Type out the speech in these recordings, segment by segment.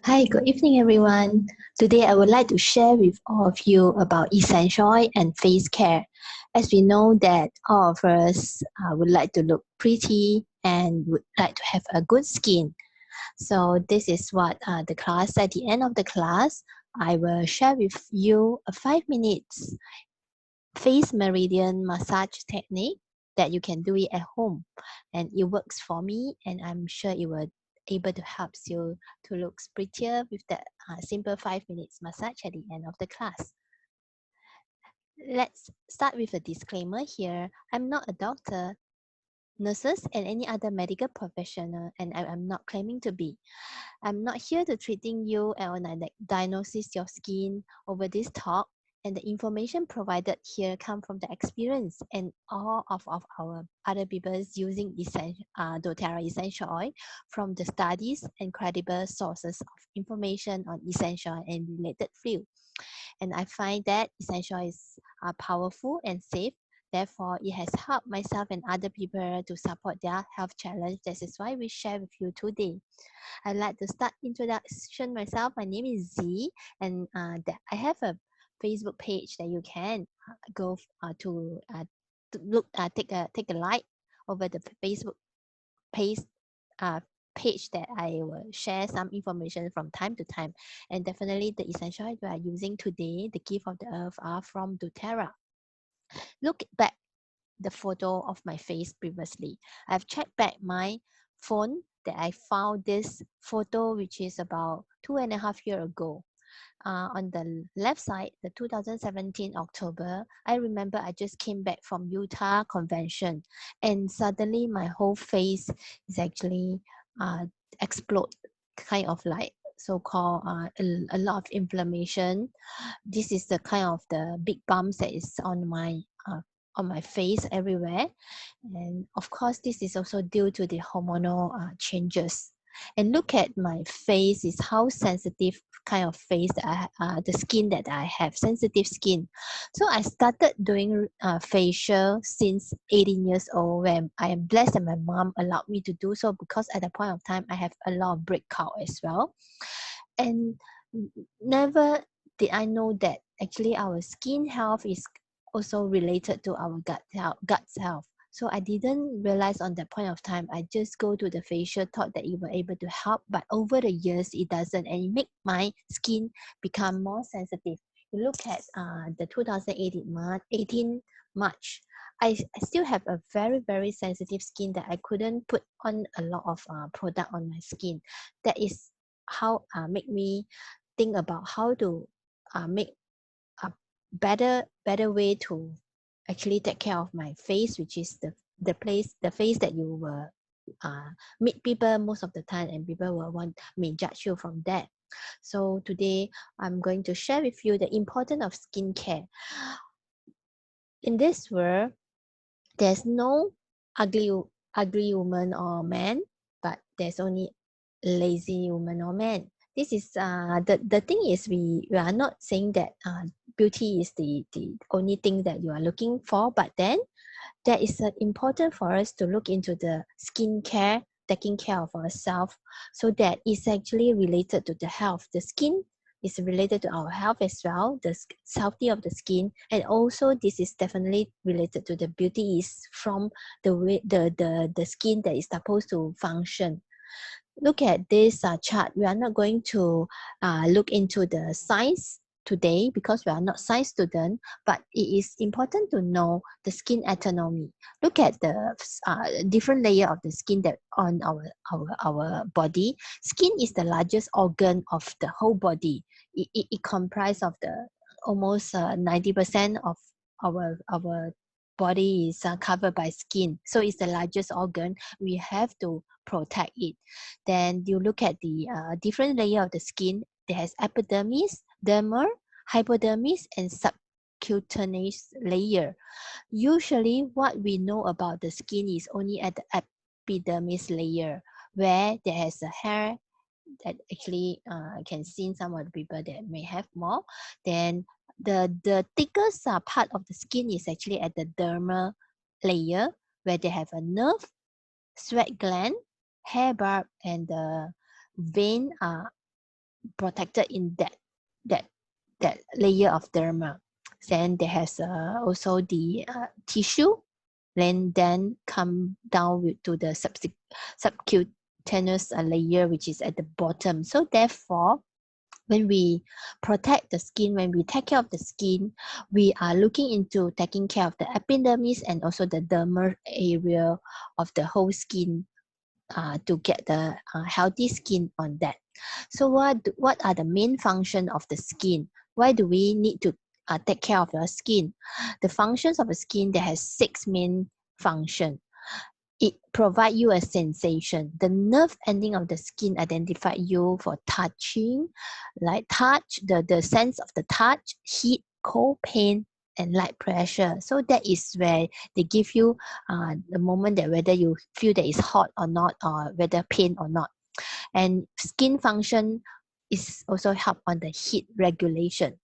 Hi, good evening, everyone. Today, I would like to share with all of you about essential oil and face care. As we know that all of us would like to look pretty and would like to have a good skin. So this is what the class, at the end of the class, I will share with you a 5 minutes face meridian massage technique that you can do it at home, and it works for me, and I'm sure it will able to help you to look prettier with that simple 5 minutes massage at the end of the class. Let's start with a disclaimer here. I'm not a doctor, nurses, and any other medical professional, and I'm not claiming to be. I'm not here to treating you or diagnosis your skin over this talk, and the information provided here come from the experience and all of our other people's using doterra essential oil from the studies and credible sources of information on essential oil and related field. And I find that essential oils are powerful and safe. Therefore, it has helped myself and other people to support their health challenge. This is why we share with you today. I'd like to start introduction myself. My name is Z, and I have a Facebook page that you can go to look take a like over the Facebook page page that I will share some information from time to time. And definitely the essential oil we are using today, the gift of the earth, are from doterra. Look back the photo of my face previously. I've checked back my phone that I found this photo, which is about 2.5 years ago. On the left side, the 2017 October, I remember I just came back from Utah convention, and suddenly my whole face is actually explode, kind of like so-called a lot of inflammation. This is the kind of the big bumps that is on my face everywhere, and of course this is also due to the hormonal changes. And look at my face, is how sensitive kind of face that the skin that I have, sensitive skin. So I started doing facial since 18 years old, when I am blessed that my mom allowed me to do so, because at the point of time I have a lot of breakout as well. And never did I know that actually our skin health is also related to our gut health. So I didn't realize on that point of time. I just go to the facial, thought that it were able to help, but over the years it doesn't, and it make my skin become more sensitive. You look at the 2018 March. I still have a very sensitive skin that I couldn't put on a lot of product on my skin. That is how make me think about how to make a better way to actually take care of my face, which is the face that you will meet people most of the time, and people will may judge you from that. So today I'm going to share with you the importance of skincare. In this world, there's no ugly woman or man, but there's only lazy woman or man. This is the thing is, we are not saying that beauty is the only thing that you are looking for, but then that is important for us to look into the skincare, taking care of ourselves, so that it's actually related to the health. The skin is related to our health as well, the healthy of the skin, and also this is definitely related to the beauty, is from the way the skin that is supposed to function. Look at this chart. We are not going to look into the science today because we are not science student, but it is important to know the skin anatomy. Look at the different layer of the skin that on our body. Skin is the largest organ of the whole body. It comprises of the almost 90% of our body is covered by skin. So it's the largest organ. We have to protect it. Then you look at the different layer of the skin. There has epidermis, dermal, hypodermis, and subcutaneous layer. Usually what we know about the skin is only at the epidermis layer, where there has a hair that actually can see some of the people that may have more. Then the thickest part of the skin is actually at the dermal layer, where they have a nerve, sweat gland, hair bulb, and the vein protected in that layer of derma. Then there has also the tissue, then come down to the subcutaneous layer, which is at the bottom. So therefore, when we protect the skin, when we take care of the skin, we are looking into taking care of the epidermis and also the dermal area of the whole skin to get the healthy skin on that. So what are the main function of the skin? Why do we need to take care of your skin? The functions of the skin, that has 6 main functions. It provides you a sensation. The nerve ending of the skin identify you for touching, like touch, the sense of the touch, heat, cold, pain, and light pressure. So that is where they give you the moment that whether you feel that it's hot or not, or whether pain or not. And skin function is also help on the heat regulation.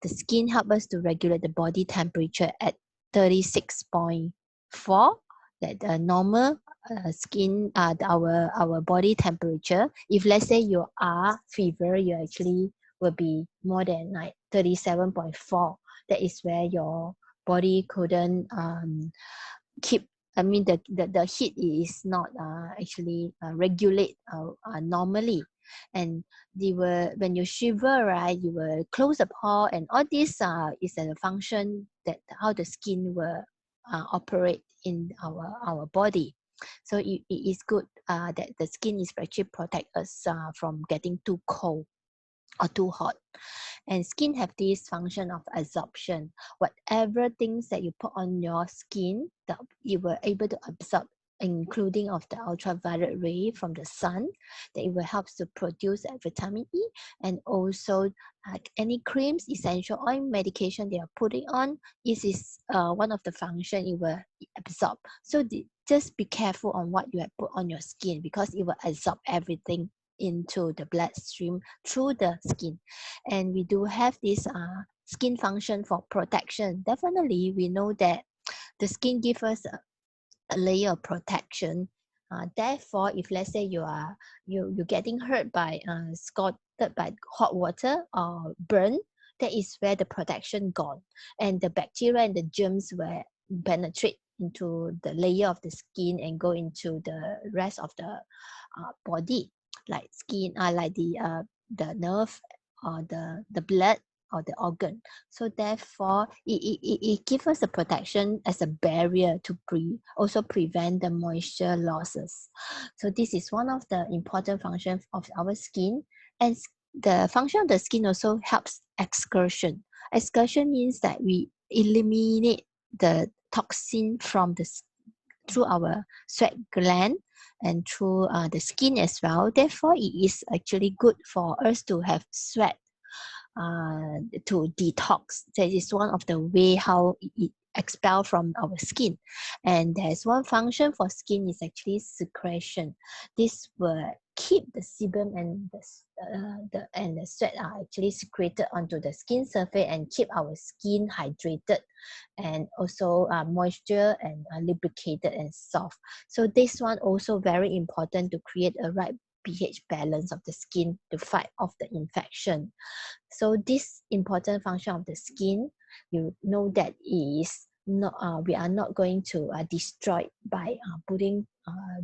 The skin help us to regulate the body temperature at 36.4, that the normal skin, our body temperature. If let's say you are fever, you actually will be more than like 37.4. That is where your body couldn't keep, I mean the heat is not actually regulate normally. And they were, when you shiver, right, you will close the pore, and all this is a function that how the skin will operate in our body. So it is good that the skin is actually protect us from getting too cold or too hot. And skin have this function of absorption. Whatever things that you put on your skin, that you were able to absorb, including of the ultraviolet ray from the sun, that it will help to produce vitamin E, and also any creams, essential oil, medication they are putting on, this is one of the function it will absorb. So just be careful on what you have put on your skin, because it will absorb everything into the bloodstream through the skin. And we do have this skin function for protection. Definitely, we know that the skin gives us a layer of protection. Therefore, if let's say you're getting hurt by scalded by hot water or burn, that is where the protection gone, and the bacteria and the germs will penetrate into the layer of the skin and go into the rest of the body, like skin, like the nerve or the blood or the organ. So therefore, it gives us a protection as a barrier to also prevent the moisture losses. So this is one of the important functions of our skin. And the function of the skin also helps excretion. Excretion means that we eliminate the toxin from through our sweat gland and through the skin as well. Therefore, it is actually good for us to have sweat to detox. That is one of the way how it expel from our skin. And there's one function for skin is actually secretion. This will keep the sebum and the sweat are actually secreted onto the skin surface and keep our skin hydrated, and also moisture and lubricated and soft. So this one also very important to create a right pH balance of the skin to fight off the infection. So this important function of the skin, you know that is not we are not going to destroy by putting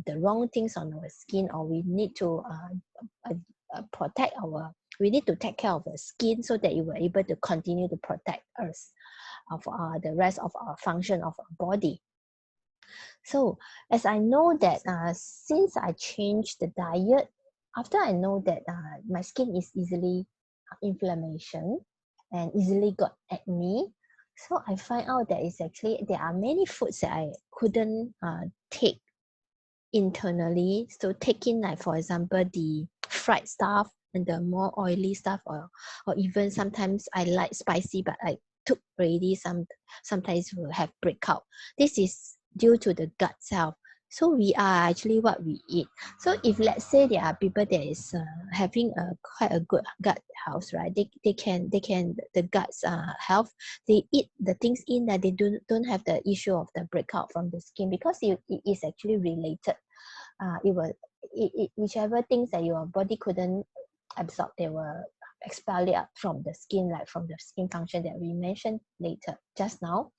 the wrong things on our skin, or we need to protect we need to take care of the skin so that it will able to continue to protect us of the rest of our function of our body. So as I know that since I changed the diet, after I know that my skin is easily inflammation and easily got acne, so I find out that it's actually there are many foods that I couldn't take internally. So taking, like for example, the fried stuff and the more oily stuff, or even sometimes I like spicy, but I took already sometimes will have breakout. This is due to the gut self. So we are actually what we eat. So if let's say there are people that is having quite a good gut health, right? They can the guts health, they eat the things in that they don't have the issue of the breakout from the skin, because it is actually related. Whichever things that your body couldn't absorb, they will expel it up from the skin, like from the skin function that we mentioned later just now.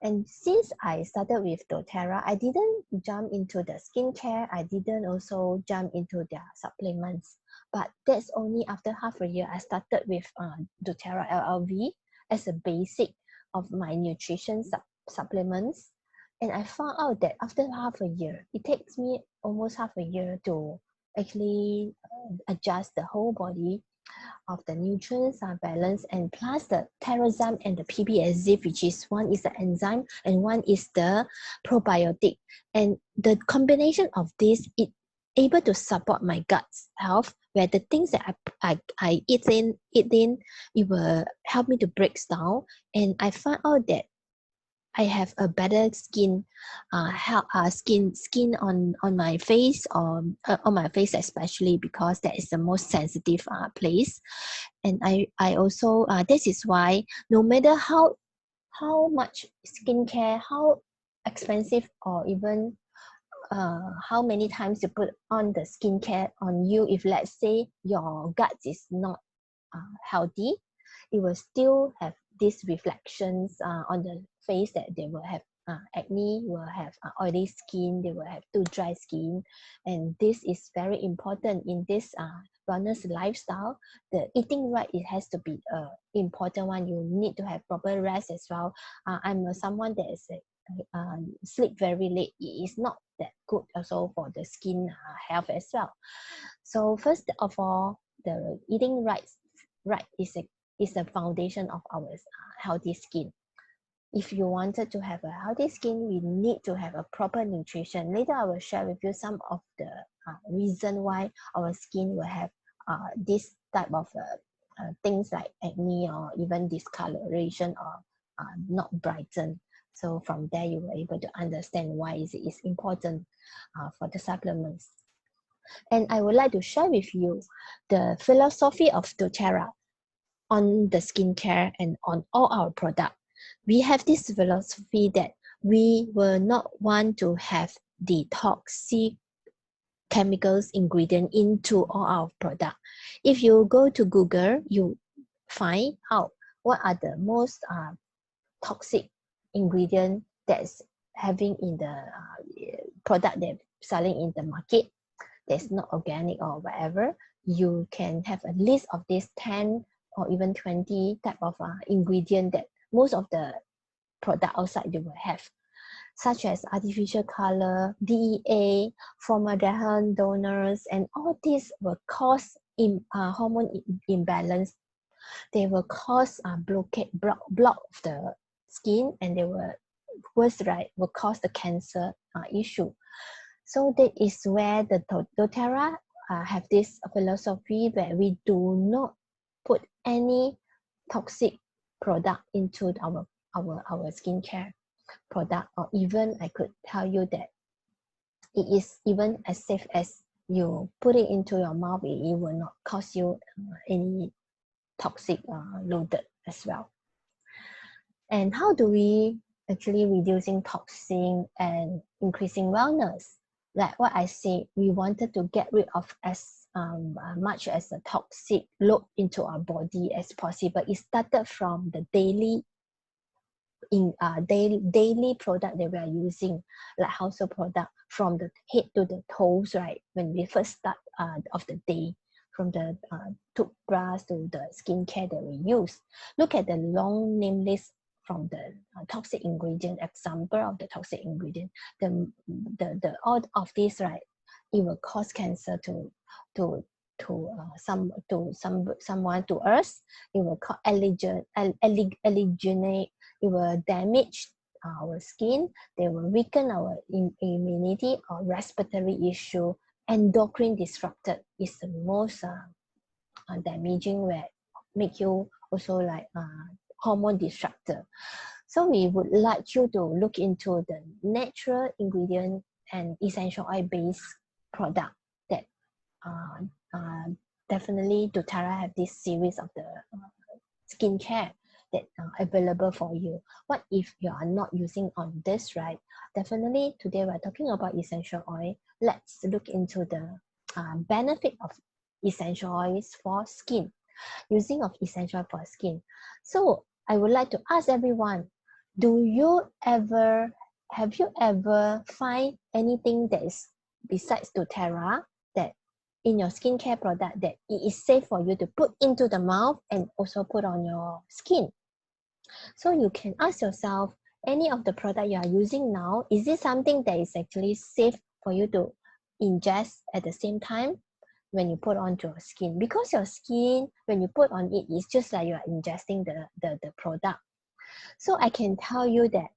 And since I started with doterra, I didn't jump into the skincare. I didn't also jump into their supplements. But that's only after half a year I started with doterra LLV as a basic of my nutrition supplements. And I found out that after half a year, it takes me almost half a year to actually adjust the whole body of the nutrients are balanced, and plus the therazyme and the PBSZ, which is one is the enzyme and one is the probiotic. And the combination of this, it able to support my gut's health, where the things that I eat in, it will help me to break down. And I found out that I have a better skin, skin on my face, or on my face especially, because that is the most sensitive place. And I also this is why no matter how much skincare, how expensive, or even how many times you put on the skincare on you, if let's say your gut is not healthy, it will still have these reflections on the face, that they will have acne, will have oily skin, they will have too dry skin. And this is very important in this wellness lifestyle. The eating right, it has to be an important one. You need to have proper rest as well. I'm someone that is sleep very late. It is not that good also for the skin health as well. So first of all, the eating right is the foundation of our healthy skin. If you wanted to have a healthy skin, we need to have a proper nutrition. Later, I will share with you some of the reason why our skin will have this type of things like acne, or even discoloration, or not brighten. So from there, you will be able to understand why it is important for the supplements. And I would like to share with you the philosophy of doTERRA on the skincare and on all our products. We have this philosophy that we will not want to have the toxic chemicals ingredient into all our product. If you go to Google, you find out what are the most toxic ingredient that's having in the product they're selling in the market that's not organic or whatever. You can have a list of these 10 or even 20 type of ingredient that most of the product outside they will have, such as artificial color, DEA, formaldehyde donors, and all these will cause hormone imbalance. They will cause block of the skin, and they will worse, right, will cause the cancer issue. So that is where the doTERRA have this philosophy where we do not put any toxic product into our skincare product, or even I could tell you that it is even as safe as you put it into your mouth. It will not cause you any toxic loaded as well. And how do we actually reducing toxin and increasing wellness? Like what I said, we wanted to get rid of as much as a toxic load into our body as possible. It started from the daily product that we are using, like household product, from the head to the toes, right? When we first start of the day, from the toothbrush to the skincare that we use. Look at the long name list from the toxic ingredient, example of the toxic ingredient. The all of this, right, it will cause cancer to someone, to us. It will cause allergenic. It will damage our skin. They will weaken our immunity or respiratory issue. Endocrine disrupted is the most damaging, where make you also like hormone disruptor. So we would like you to look into the natural ingredient and essential oil based product that definitely doTERRA have this series of the skincare that are available for you. What if you are not using on this, right? Definitely today we're talking about essential oil. Let's look into the benefit of essential oils for skin, using of essential oil for skin. So I would like to ask everyone, have you ever find anything that is besides doTERRA that in your skincare product that it is safe for you to put into the mouth and also put on your skin? So you can ask yourself, any of the product you are using now, is it something that is actually safe for you to ingest at the same time when you put on your skin? Because your skin, when you put on it, it's just like you are ingesting the product. So I can tell you that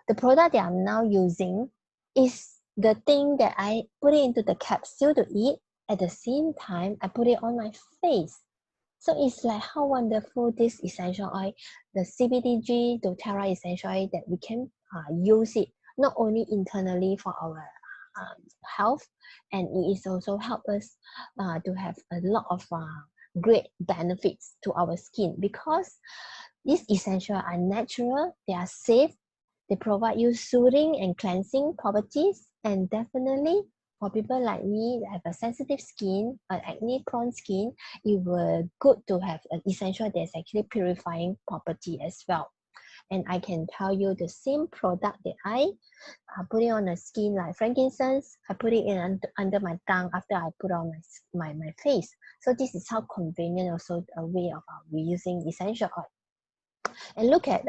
the product that I'm now using is the thing that I put it into the capsule to eat. At the same time, I put it on my face. So it's like how wonderful this essential oil, the CBDG doTERRA essential oil, that we can use it not only internally for our health, and it is also help us to have a lot of great benefits to our skin, because these essentials are natural, they are safe, they provide you soothing and cleansing properties, and definitely for people like me that have a sensitive skin or acne prone skin, it will good to have an essential that's actually purifying property as well. And I can tell you the same product that I put it on the skin, like frankincense, I put it in under my tongue after I put on my face. So this is how convenient also a way of reusing essential oil. And look at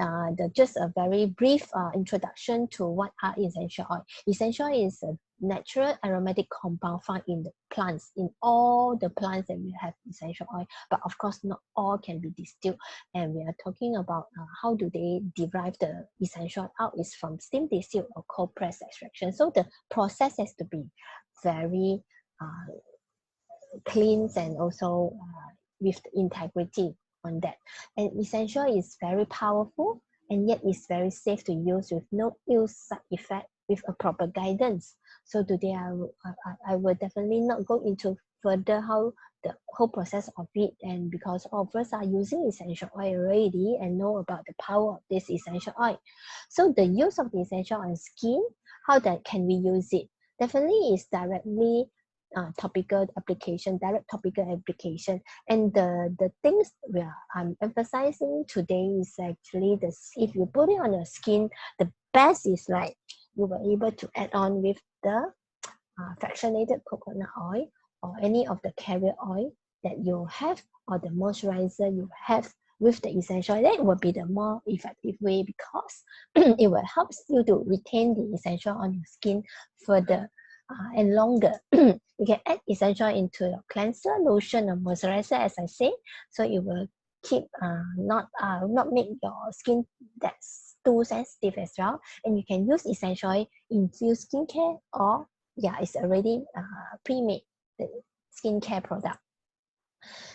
just a very brief introduction to what are essential oil. Essential oil is a natural aromatic compound found in the plants, in all the plants that we have essential oil, but of course not all can be distilled, and we are talking about how do they derive the essential oil out is from steam distill or cold press extraction. So the process has to be very clean and also with integrity on that. And essential is very powerful, and yet it's very safe to use with no ill side effect with a proper guidance. So today I will definitely not go into further how the whole process of it, and because all of us are using essential oil already and know about the power of this essential oil. So the use of the essential oil on skin, how that can we use it? Definitely is directly topical application, direct topical application. And the things I'm emphasizing today is actually if you put it on your skin, the best is like you were able to add on with the fractionated coconut oil or any of the carrier oil that you have, or the moisturizer you have with the essential oil. That will be the more effective way, because it will help you to retain the essential on your skin further and longer. You can add essential into your cleanser, lotion, or moisturizer, as I say, so it will keep not make your skin that's too sensitive as well. And you can use essential oil infused skincare, or it's already pre-made the skincare product.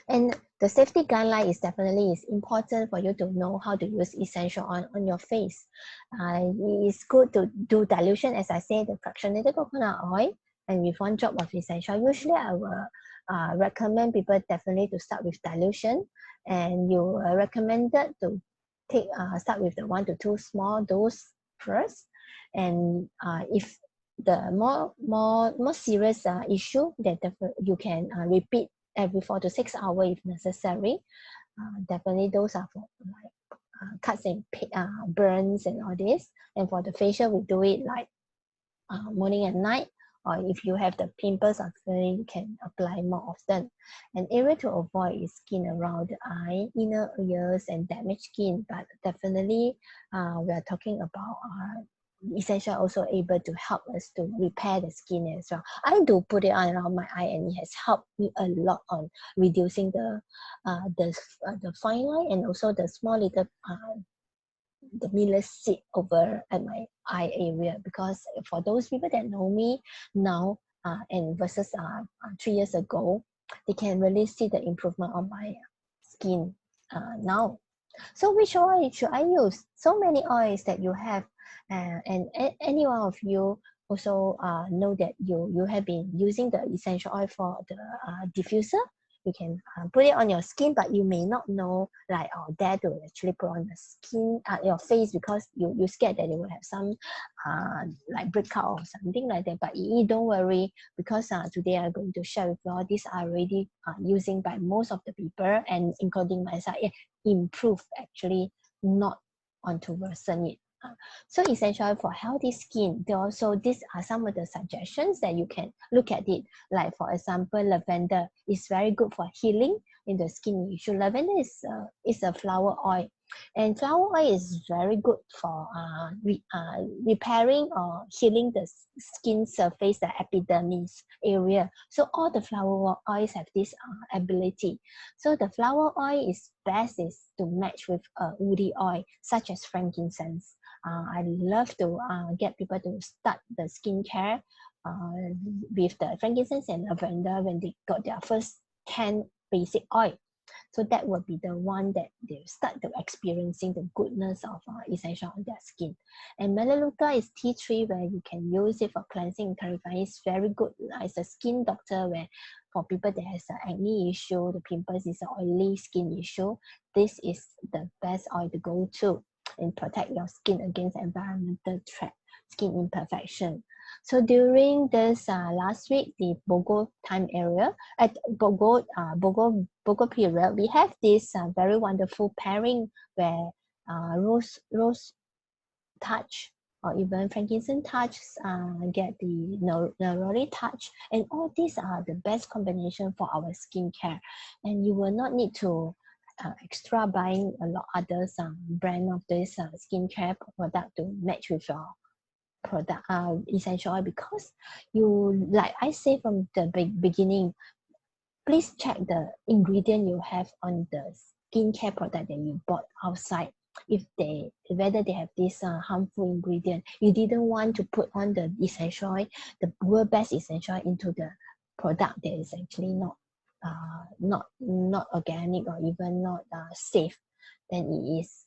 And the safety guideline is definitely important for you to know how to use essential on your face. It's good to do dilution, as I said, the fractionated coconut oil, and with 1 drop of essential. Usually I will recommend people definitely to start with dilution, and you are recommended to start with the 1 to 2 small dose first. And if the more serious issue, that you can repeat every 4 to 6 hours if necessary. Definitely those are for like cuts and burns and all this. And for the facial, we do it like morning and night, or if you have the pimples or filling, you can apply more often. An area to avoid is skin around the eye, inner ears, and damaged skin. But definitely we are talking about essential also able to help us to repair the skin as well. I do put it on around my eye, and it has helped me a lot on reducing the fine line, and also the small little the mealy seed over at my eye area. Because for those people that know me now and versus 3 years ago, they can really see the improvement on my skin now. So which oil should I use? So many oils that you have, and any one of you also know that you have been using the essential oil for the diffuser. You can put it on your skin, but you may not know, like, or dare to actually put on the skin, your face, because you're scared that it will have some like breakout or something like that. But don't worry, because today I'm going to share with you all these are already using by most of the people, and including myself, improve actually, not on to worsen it. So essential for healthy skin. Also, these are some of the suggestions that you can look at it. Like for example, lavender is very good for healing in the skin issue. Lavender is a flower oil, and flower oil is very good for repairing or healing the skin surface, the epidermis area. So all the flower oils have this ability. So the flower oil is best is to match with woody oil such as frankincense. I love to get people to start the skincare with the frankincense and lavender when they got their first 10 basic oil. So that will be the one that they start to experiencing the goodness of essential on their skin. And melaleuca is tea tree, where you can use it for cleansing and clarifying. It's very good as a skin doctor, where for people that has an acne issue, the pimples is an oily skin issue, this is the best oil to go to and protect your skin against environmental threat, skin imperfection. So during this last week, the BOGO time area, at BOGO period, we have this very wonderful pairing where rose touch or even frankincense touch get the neroli touch, and all these are the best combination for our skincare, and you will not need to extra buying a lot others brand of this skincare product to match with your product essential oil, because you, like I say from the beginning, please check the ingredient you have on the skincare product that you bought outside. If whether they have this harmful ingredient, you didn't want to put on the essential oil, the world best essential oil, into the product that is actually not organic or even not safe, then it is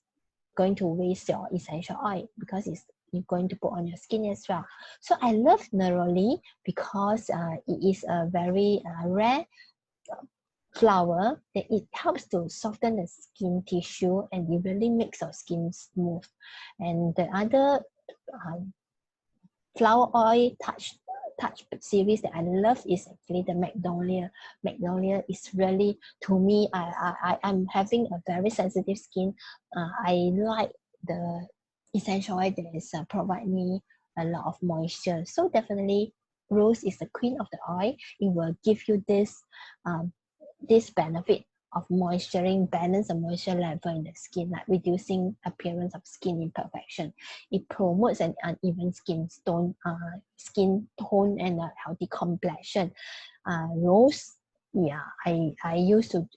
going to waste your essential oil, because you're going to put on your skin as well. So I love neroli because it is a very rare flower that it helps to soften the skin tissue, and it really makes your skin smooth. And the other flower oil touch series that I love is actually the magnolia. Magnolia is really, to me, I'm having a very sensitive skin. I like the essential oil that is provide me a lot of moisture. So definitely rose is the queen of the oil. It will give you this benefit of moisturizing, balance the moisture level in the skin, like reducing appearance of skin imperfection. It promotes an uneven skin tone and a healthy complexion. Rose, yeah, I used to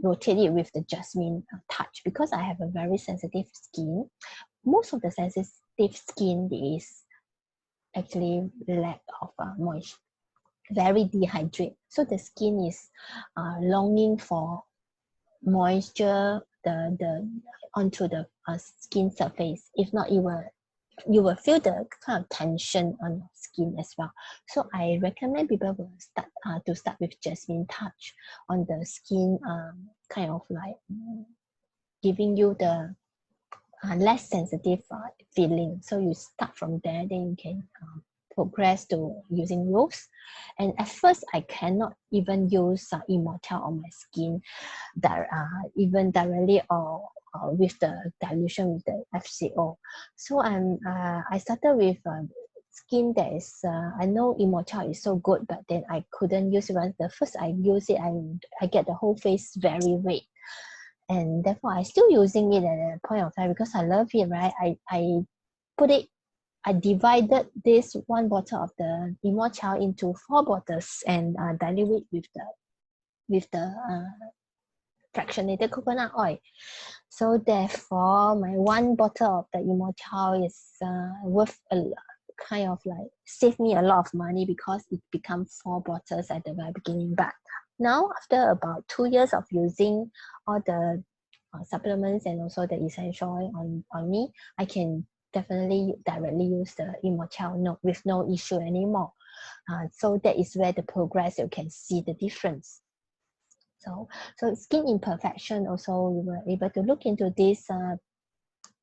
rotate it with the jasmine touch, because I have a very sensitive skin. Most of the sensitive skin is actually lack of moisture, very dehydrated. So the skin is longing for moisture onto the skin surface. If not, you will feel the kind of tension on your skin as well. So I recommend people will start with jasmine touch on the skin, kind of like giving you the less sensitive feeling. So you start from there, then you can progress to using rose. And at first, I cannot even use Immortelle on my skin, that even directly or with the dilution with the FCO. So I started with skin that is I know Immortelle is so good, but then I couldn't use it. Once the first I use it, I get the whole face very red. And therefore, I still using it at a point of time because I love it, right? I divided this one bottle of the Immortelle into 4 bottles and dilute it with the fractionated coconut oil. So therefore, my 1 bottle of the Immortelle is worth kind of like save me a lot of money, because it becomes 4 bottles at the very beginning. But now, after about 2 years of using all the supplements and also the essential oil on me, I can definitely directly use the Immortelle with no issue anymore. So that is where the progress, you can see the difference. So skin imperfection also, we were able to look into this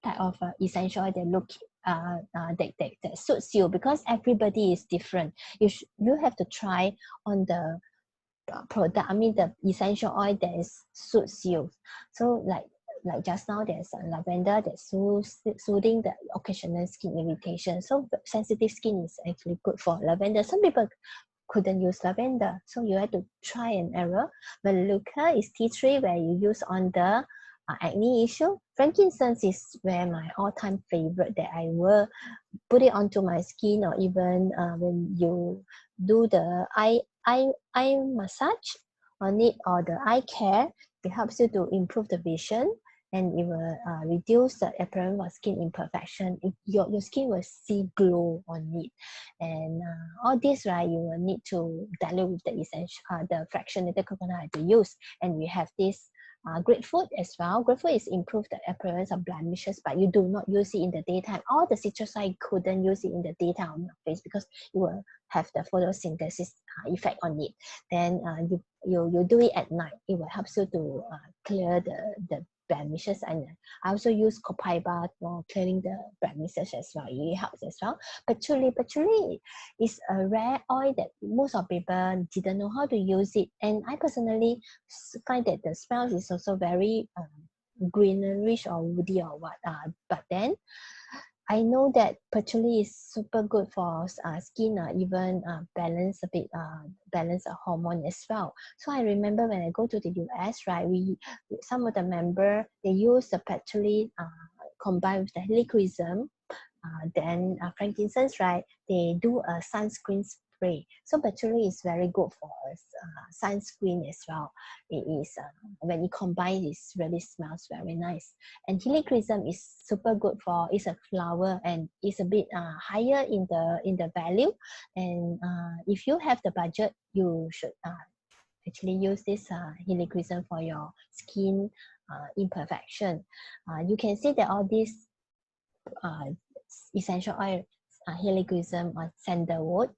type of essential oil that look that suits you, because everybody is different. You have to try on the product, I mean the essential oil that is suits you. So like just now, there's a lavender that soothing the occasional skin irritation. So sensitive skin is actually good for lavender. Some people couldn't use lavender, so you have to try and error. Manuka is tea tree, where you use on the acne issue. Frankincense is where my all-time favorite, that I will put it onto my skin, or even when you do the eye massage on it, or the eye care. It helps you to improve the vision, and it will reduce the appearance of skin imperfection. Your skin will see glow on it. And all this, right, you will need to dilute with the essential, the fractionated coconut to use. And we have this grapefruit as well. Grapefruit is improve the appearance of blemishes, but you do not use it in the daytime. All the citrus oil couldn't use it in the daytime on your face, because you will have the photosynthesis effect on it. Then you do it at night. It will help you to clear the blemishes. And I also use copaiba for clearing the blemishes as well. It helps as well. Patchouli is a rare oil that most of people didn't know how to use it. And I personally find that the smell is also very greenish or woody or what. But then I know that patchouli is super good for skin, even balance a bit, balance a hormone as well. So I remember when I go to the US, right, some of the member, they use the patchouli combined with the Helicrysum, then frankincense, right, they do a sunscreen spray. So patchouli is very good for sunscreen as well. It is when it combines, it really smells very nice. And Helicrysum is super good for, it's a flower, and it's a bit higher in the value. And if you have the budget, you should actually use this Helicrysum for your skin imperfection. You can see that all these essential oil, Helicrysum, sandalwood,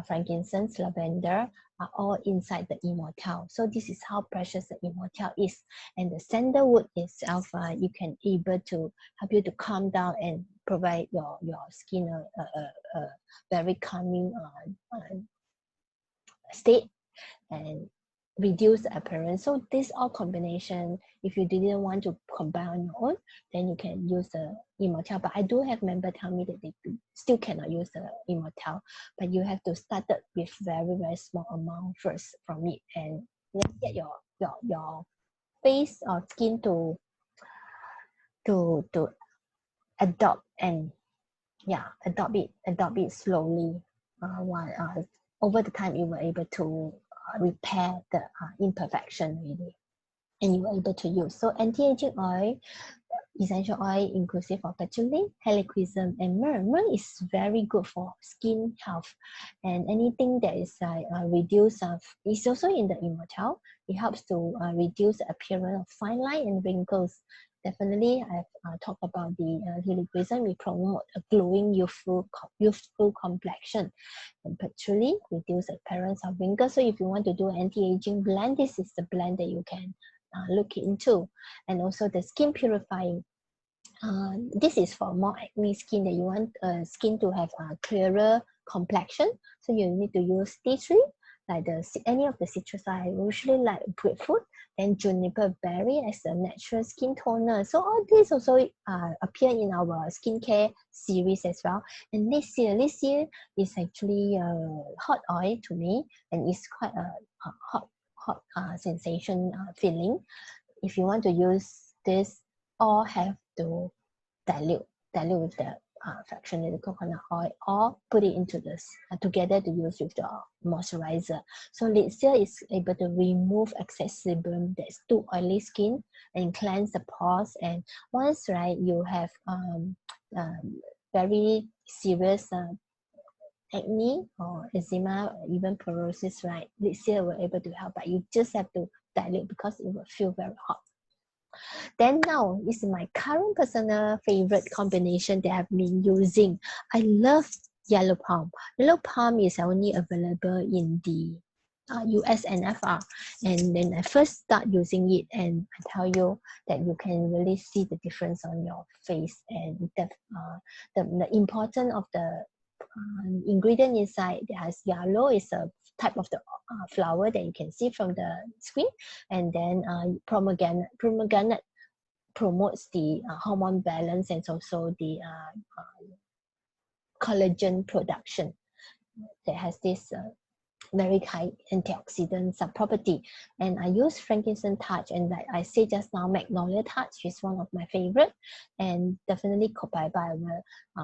frankincense, lavender, are all inside the Immortelle. So this is how precious the Immortelle is. And the sandalwood itself, you can able to help you to calm down and provide your skin a very calming state, and reduce the appearance. So this all combination, if you didn't want to combine on your own, then you can use the Immortelle. But I do have member tell me that they still cannot use the Immortelle, but you have to start it with very small amount first from it, and get your face or skin to adopt, and adopt it slowly. While over the time, you were able to repair the imperfection really, and you were able to use. So anti-aging oil, essential oil inclusive of patchouli, helichrysum, and myrrh. Myrrh is very good for skin health, and anything that is reduce is also in the Immortelle. It helps to reduce the appearance of fine line and wrinkles. Definitely, I've talked about the helichrysum. We promote a glowing, youthful complexion, and patchouli reduce the appearance of wrinkles. So if you want to do anti-aging blend, this is the blend that you can look into. And also the skin purifying. This is for more acne skin, that you want skin to have a clearer complexion. So you need to use tea tree, like any of the citrus. I usually like grapefruit, then Juniper Berry as a natural skin toner. So all these also appear in our skincare series as well. And Litsea is actually a hot oil to me, and it's quite a hot sensation feeling. If you want to use this, all have to dilute with the fractionated coconut oil, or put it into this together to use with the moisturizer. So Litsea is able to remove excess sebum, that's too oily skin, and cleanse the pores. And once, right, you have very serious acne or eczema, or even psoriasis, right, Litsea will able to help, but you just have to dilute because it will feel very hot. Then now is my current personal favorite combination that I've been using. I love yellow palm. Yellow palm is only available in the USNFR, and then I first start using it, and I tell you that you can really see the difference on your face, and the importance of the ingredient inside. There's yellow is a type of the flower that you can see from the screen, and then pomegranate promotes the hormone balance and also the collagen production that has this very high antioxidant property. And I use frankincense touch, and like I said just now, magnolia touch is one of my favorite, and definitely copaiba I will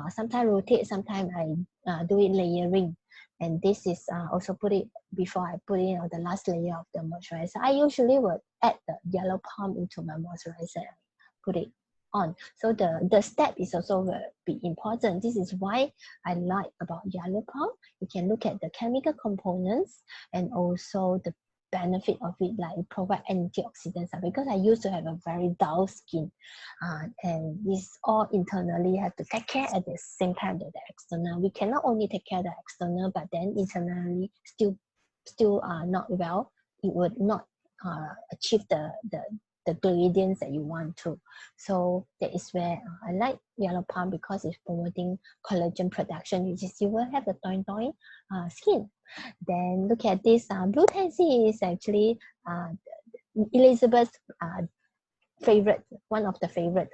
sometimes rotate, sometimes I do it layering. And this is also put it before I put in the last layer of the moisturizer. I usually would add the yellow palm into my moisturizer and put it on. So the step is also very important. This is why I like about yellow palm. You can look at the chemical components and also the benefit of it, like it provide antioxidants, because I used to have a very dull skin, and this all internally have to take care at the same time that the external. We cannot only take care of the external, but then internally still not well. It would not achieve the gradients that you want to. So that is where I like yellow palm, because it's promoting collagen production, which is you will have the toin skin. Then look at this. Blue tansy is actually Elizabeth's favorite, one of the favorite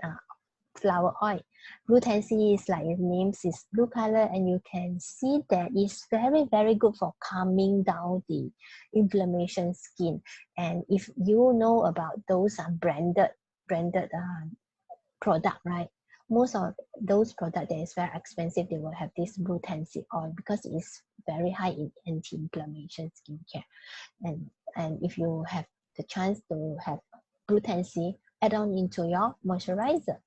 flower oil. Blue tansy is like its name is blue color, and you can see that it's very, very good for calming down the inflammation skin. And if you know about those branded product, right? Most of those products that is very expensive, they will have this blue tansy oil because it's very high in anti-inflammation skincare. And if you have the chance to have blue tansy, add on into your moisturizer.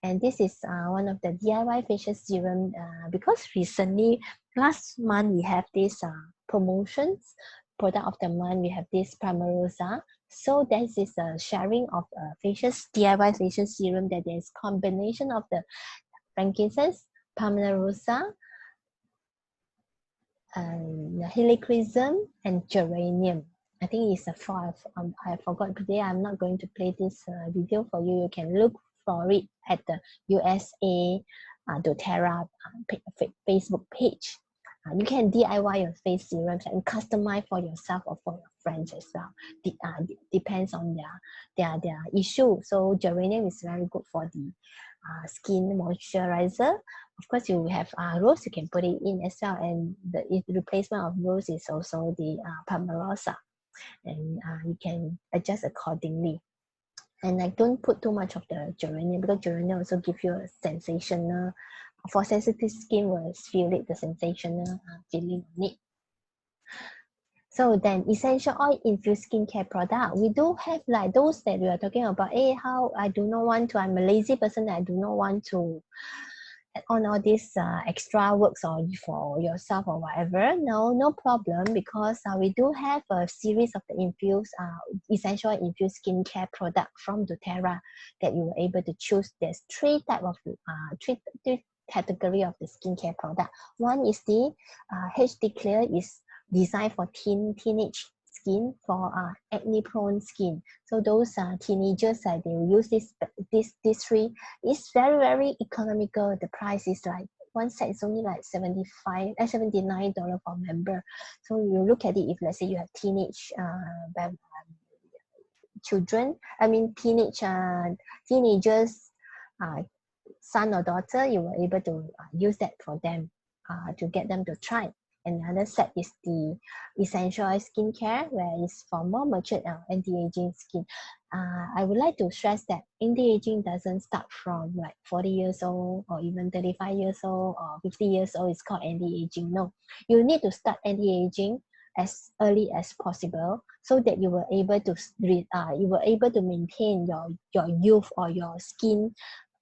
And this is one of the DIY facial serum, because recently last month we have this promotions product of the month. We have this Primrose. So this is a sharing of DIY facial serum that is combination of the frankincense, Primrose, and Helicrysum, and geranium. I think it's a 5. I forgot today. I'm not going to play this video for you. You can look for it at the USA doterra Facebook page. You can DIY your face serums and customize for yourself or for your friends as well. Depends on their issue. So geranium is very good for the skin moisturizer. Of course, you have rose, you can put it in as well, and the replacement of rose is also the Palmarosa, and you can adjust accordingly. And I don't put too much of the geranium, because geranium also give you a sensational, for sensitive skin will feel it, the sensational feeling on it. So then essential oil infused skincare product, we do have like those that we are talking about. How I do not want to, I'm a lazy person, I do not want to add on all these extra works or for yourself or whatever. No problem, because we do have a series of the essential infused skincare product from doterra that you were able to choose. There's three category of the skincare product. One is the HD Clear, is designed for teenage skin, for acne prone skin. So those teenagers, they will use these three. It's very, very economical. The price is like one set is only like $79 for member. So you look at it, if let's say you have teenage children, teenagers, son or daughter, you were able to use that for them, to get them to try. Another set is the essential oil skincare, where it's for more matured anti-aging skin. I would like to stress that anti-aging doesn't start from like 40 years old or even 35 years old or 50 years old. It's called anti-aging. No, you need to start anti-aging as early as possible, so that you were able to maintain your youth or your skin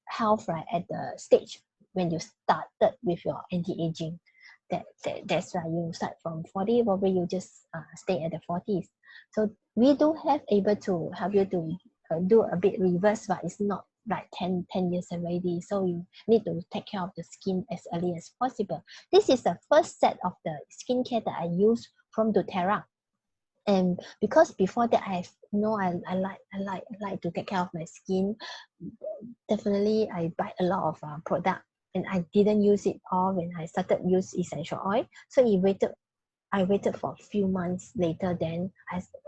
health right at the stage when you started with your anti-aging. That's why you start from 40, probably you just stay at the 40s. So we do have able to help you to do a bit reverse, but it's not like 10 years already. So you need to take care of the skin as early as possible. This is the first set of the skincare that I use from doterra. And because before that I like to take care of my skin, definitely I buy a lot of product, and I didn't use it all when I started use essential oil. So I waited for a few months later, then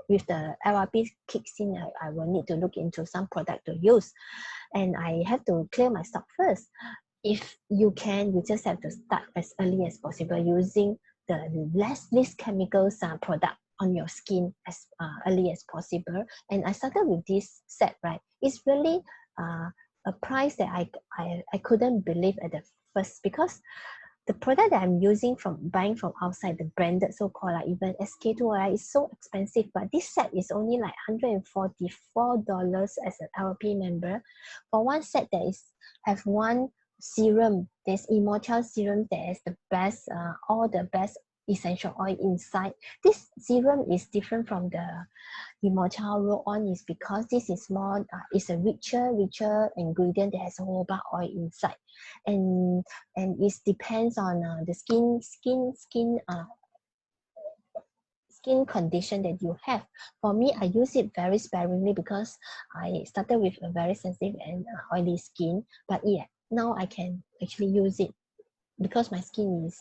with the LRP kicks in, I will need to look into some product to use, and I have to clear my stock first. If you can, you just have to start as early as possible using the least chemicals product on your skin as early as possible. And I started with this set, right? It's really a price that I couldn't believe at the first, because the product that I'm using from buying from outside, the branded so-called, like even SK2, right, is so expensive, but this set is only like $144 as an LP member. For one set that is have one serum, there's Immortelle serum that has the best, all the best essential oil inside. This serum is different from the Immortelle roll-on, is because this is more, it's a richer ingredient that has a whole bar oil inside, and it depends on the skin condition that you have. For me, I use it very sparingly because I started with a very sensitive and oily skin. But yeah, now I can actually use it because my skin is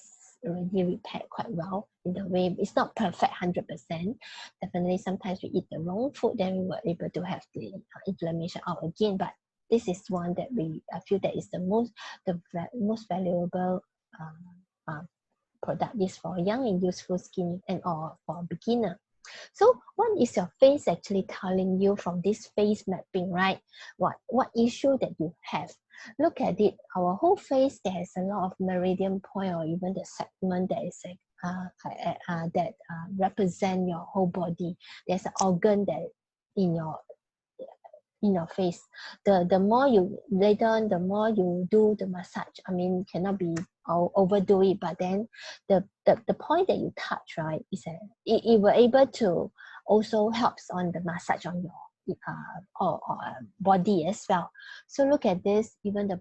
already repaired quite well in the way. It's not perfect 100%. Definitely sometimes we eat the wrong food, then we were able to have the inflammation out again. But this is one that I feel that is the most valuable product. This for young and useful skin and or for beginner. So what is your face actually telling you from this face mapping, right? What issue that you have? Look at it. Our whole face, there is a lot of meridian point, or even the segment that is represent your whole body. There's an organ that in your face. The more you later on, the more you do the massage, I mean, cannot be overdo it, but then the point that you touch, right, is it will able to also helps on the massage on your or body as well. So look at this, even the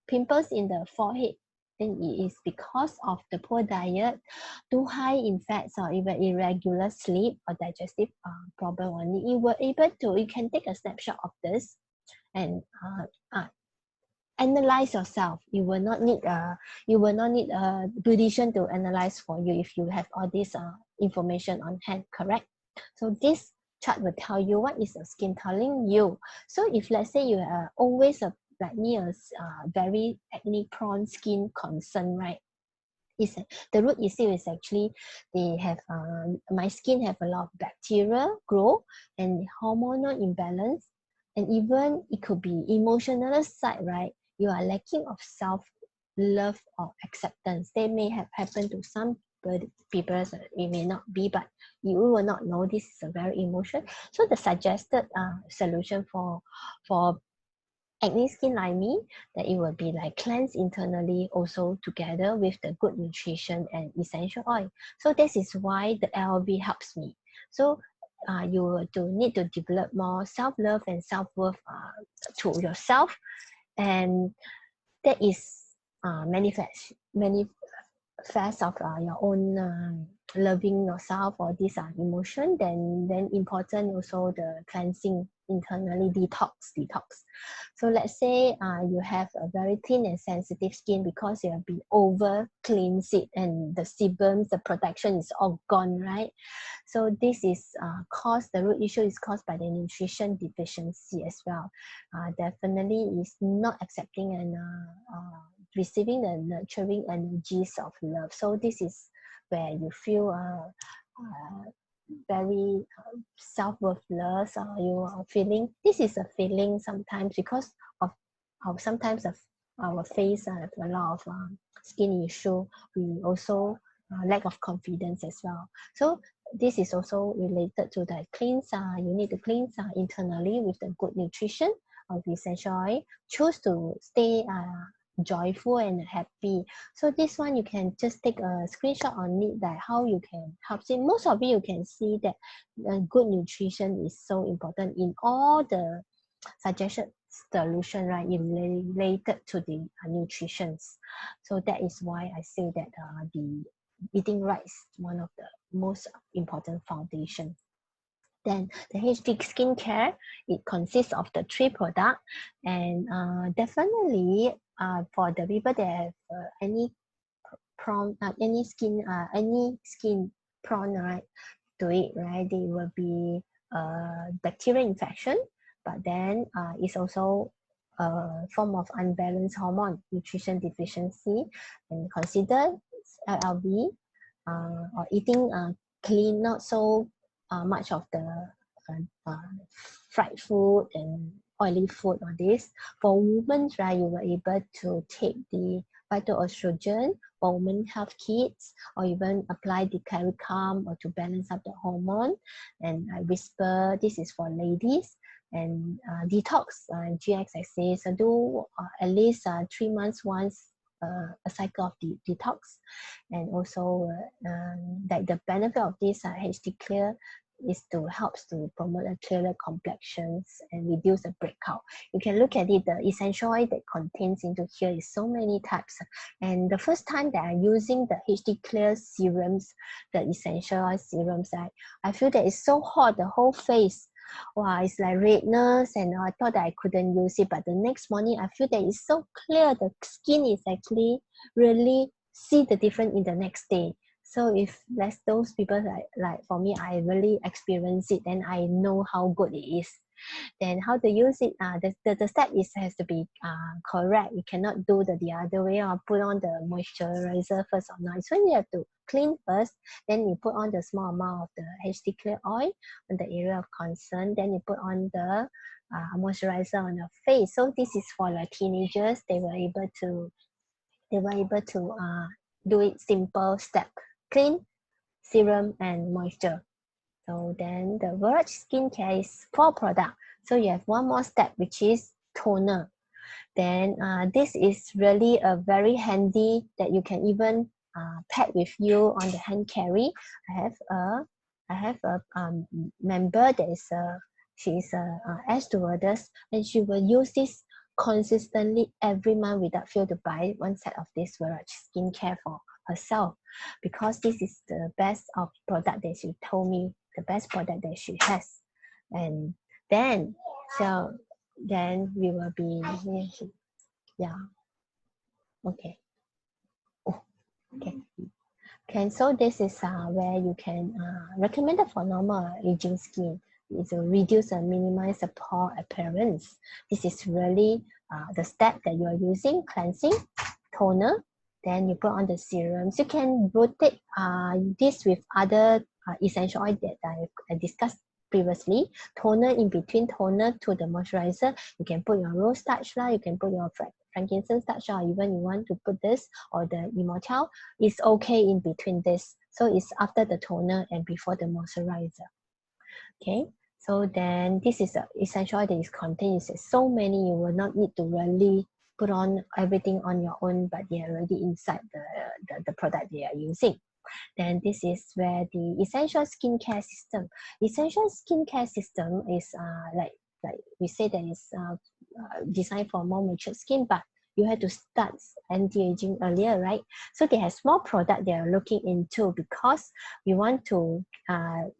pimples in the forehead, then it is because of the poor diet, too high in fats, or even irregular sleep or digestive problem only. You can take a snapshot of this and analyze yourself. You will not need a beautician to analyze for you if you have all this information on hand, correct? So this chart will tell you what is your skin telling you. So if let's say you are always like me, a very acne prone skin concern, right? The root issue is actually they have my skin have a lot of bacteria grow and hormonal imbalance, and even it could be emotional side, right? You are lacking of self-love or acceptance. They may have happened to some people, it may not be, but you will not know this is a very emotion. So the suggested solution for acne skin like me, that it will be like cleanse internally also together with the good nutrition and essential oil. So this is why the LV helps me. So you will need to develop more self-love and self-worth to yourself, and that is manifest of your own loving yourself, or this emotion. Then important also the cleansing internally, detox. So let's say you have a very thin and sensitive skin because you have been over cleansed it, and the sebums, the protection is all gone, right? So this is the root issue is caused by the nutrition deficiency as well. Definitely is not accepting and receiving the nurturing energies of love. So this is where you feel very self-worthless, or you are feeling, this is a feeling sometimes because of sometimes our face have a lot of skin issue. We also lack of confidence as well. So this is also related to the cleanse. You need to cleanse internally with the good nutrition of essential oil. Choose to stay joyful and happy. So this one you can just take a screenshot on it, that how you can help it. Most of it you can see that good nutrition is so important in all the suggested solution, right, related to the nutrition. So that is why I say that the eating right is one of the most important foundation. Then the HD skincare, it consists of the 3 products, and definitely for the people that have any skin prone, right, to it, right, they will be bacterial infection, but then it's also a form of unbalanced hormone nutrition deficiency, and consider LLB or eating clean, not so much of the fried food and oily food or this. For women, right, you were able to take the phytoestrogen for women health kits, or even apply the Helicrysum or to balance up the hormone. And I whisper, this is for ladies. And detox, GXSA, so do at least 3 months once a cycle of detox. And also like the benefit of this HD Clear is to helps to promote a clearer complexions and reduce the breakout. You can look at it, the essential oil that contains into here is so many types. And the first time that I'm using the HD Clear serums, the essential oil serums, I feel that it's so hot, the whole face. Wow, it's like redness, and I thought that I couldn't use it, but the next morning I feel that it's so clear. The skin is actually really see the difference in the next day. So if that's those people like for me, I really experience it, then I know how good it is. Then how to use it, the step is has to be correct. You cannot do the other way, or put on the moisturizer first or not. So you have to clean first, then you put on the small amount of the HD Clear oil on the area of concern, then you put on the moisturizer on your face. So this is for like teenagers. They were able to do it simple step: clean, serum, and moisture. So then the Verge skincare is 4 products. So you have one more step, which is toner. Then this is really a very handy that you can even pack with you on the hand carry. I have a member that is she's a air stewardess, and she will use this consistently every month without fail to buy one set of this Verge skincare for herself, because this is the best of product that she told me, the best product that she has. And then then we will be okay. Oh, okay, so this is where you can recommend it for normal aging skin. It's to reduce and minimize the pore appearance. This is really the step that you are using: cleansing, toner, then you put on the serums. You can rotate this with other essential oil that I discussed previously. Toner in between toner to the moisturizer. You can put your rose touch lah, you can put your frankincense touch, or even you want to put this or the Immortelle. It's okay in between this. So it's after the toner and before the moisturizer. Okay. So then this is an essential oil that is contained. It's so many, you will not need to really put on everything on your own, but they are already inside the product they are using. Then this is where the essential skincare system. Essential skincare system is like we say that it's designed for more mature skin, but you have to start anti-aging earlier, right? So they have small product they are looking into, because we want to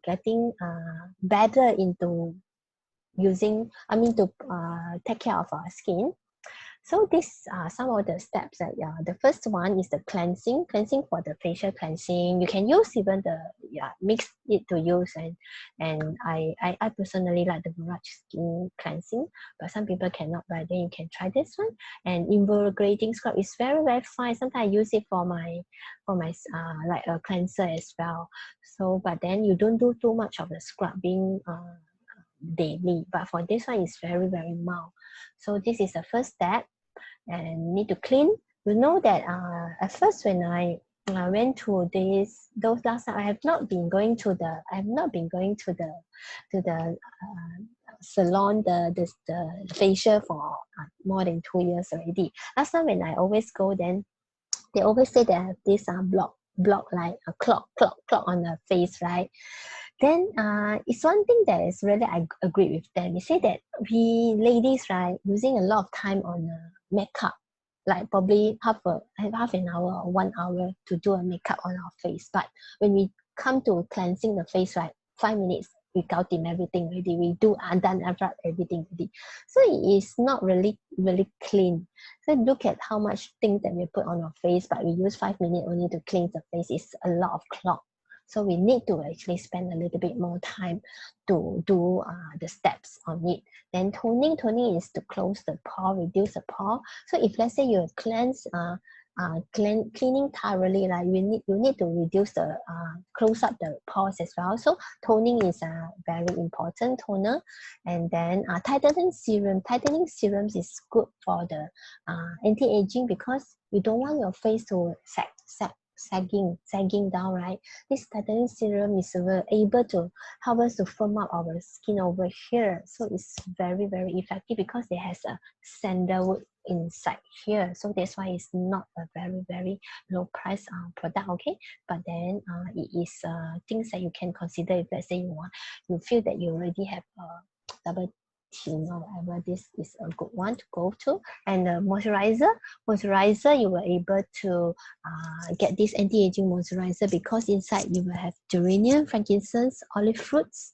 getting better into using, to take care of our skin. So these are some of the steps that the first one is the cleansing for the facial cleansing. You can use even the mix it to use, and I personally like the Mirage skin cleansing, but some people cannot, but then you can try this one. And invigorating scrub is very, very fine. Sometimes I use it for my like a cleanser as well. So but then you don't do too much of the scrubbing daily, but for this one it's very, very mild. So this is the first step. And need to clean. You know that at first when I went to those last time, I have not been going to the salon, the facial for more than 2 years already. Last time when I always go, then they always say they have this block like a clock on the face, right? Then it's one thing that is really I agree with them. They say that we ladies, right, using a lot of time on makeup, like probably half an hour or 1 hour to do a makeup on our face. But when we come to cleansing the face, right, 5 minutes, we got in everything already. We do done everything already. So it is not really clean. So look at how much things that we put on our face, but we use 5 minutes only to cleanse the face. It's a lot of clog. So we need to actually spend a little bit more time to do the steps on it. Then toning is to close the pore, reduce the pore. So if let's say you cleanse cleaning thoroughly, like you need to reduce the close up the pores as well. So toning is a very important toner. And then tightening serums is good for the anti-aging, because you don't want your face to sagging down, right? This tightening serum is able to help us to firm up our skin over here. So it's very effective because it has a sandalwood inside here. So that's why it's not a very low price product, okay? But then it is things that you can consider if let's say you feel that you already have a double chin or whatever. This is a good one to go to. And the moisturizer, you were able to get this anti-aging moisturizer because inside you will have geranium, frankincense, olive fruits.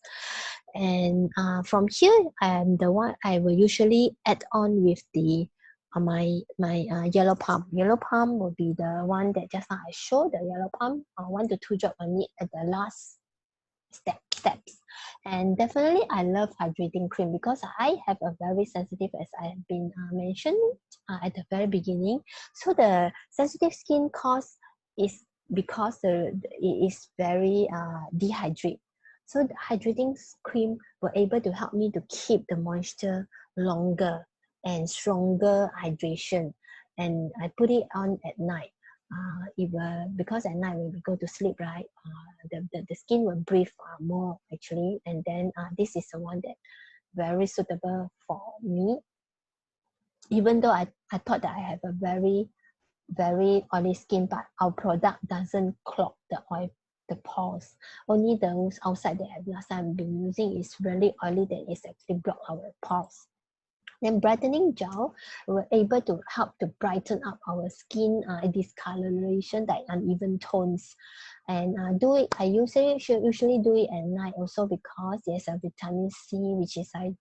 And from here, the one I will usually add on with the my yellow palm. Yellow palm will be the one that just now I showed, the yellow palm, 1 to 2 drops on it at the last steps. And definitely I love hydrating cream because I have a very sensitive, as I have been mentioned at the very beginning. So the sensitive skin cause is because it is very dehydrated. So the hydrating cream will able to help me to keep the moisture longer and stronger hydration. And I put it on at night. Because at night when we go to sleep, right, the skin will breathe more actually. And then this is the one that very suitable for me, even though I thought that I have a very oily skin, but our product doesn't clog the pores. Only those outside that last time I've been using is really oily, that is actually block our pores. Then brightening gel, we're able to help to brighten up our skin discoloration, like uneven tones. And I usually do it at night also because there's a vitamin C, which is I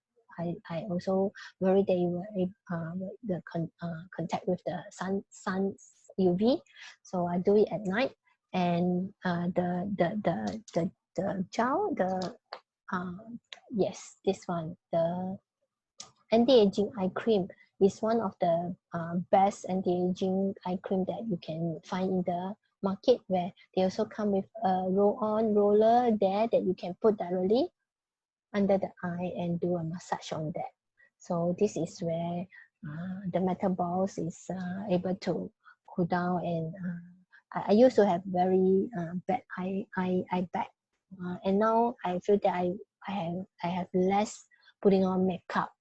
also worry that you will contact with the sun UV. So I do it at night. And the gel, yes, this one, the anti-aging eye cream is one of the best anti-aging eye cream that you can find in the market, where they also come with a roller there that you can put directly under the eye and do a massage on that. So this is where the metal balls is able to cool down. And I used to have very bad eye bag, and now I feel that I have less putting on makeup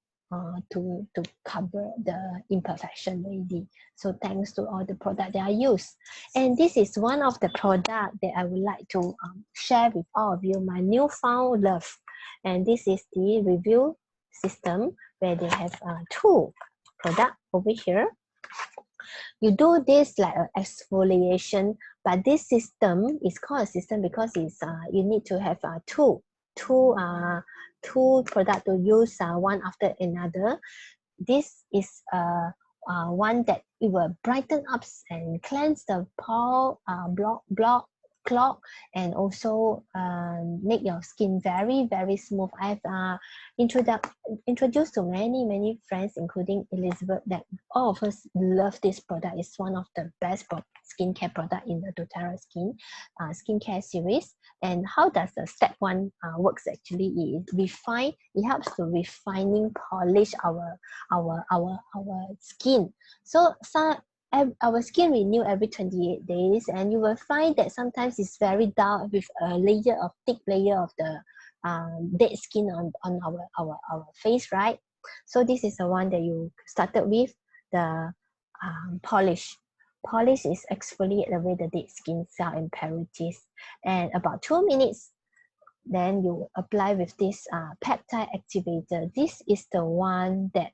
to cover the imperfection already. So thanks to all the product that I use. And this is one of the product that I would like to share with all of you, my newfound love. And this is the review system, where they have 2 products over here. You do this like an exfoliation, but this system is called a system because it's you need to have two products to use one after another. This is one that it will brighten up and cleanse the pore, clog, and also make your skin very smooth. I've introduced to many friends, including Elizabeth, that all of us love this product. It's one of the best skincare product in the doTERRA skincare series. And how does the step 1 works actually is refine. It helps to refining, polish our skin. So our skin renew every 28 days, and you will find that sometimes it's very dull with a thick layer of the dead skin on our face, right? So this is the one that you started with, the polish. Polish is exfoliate away the dead skin cell impurities, and about 2 minutes. Then you apply with this peptide activator. This is the one that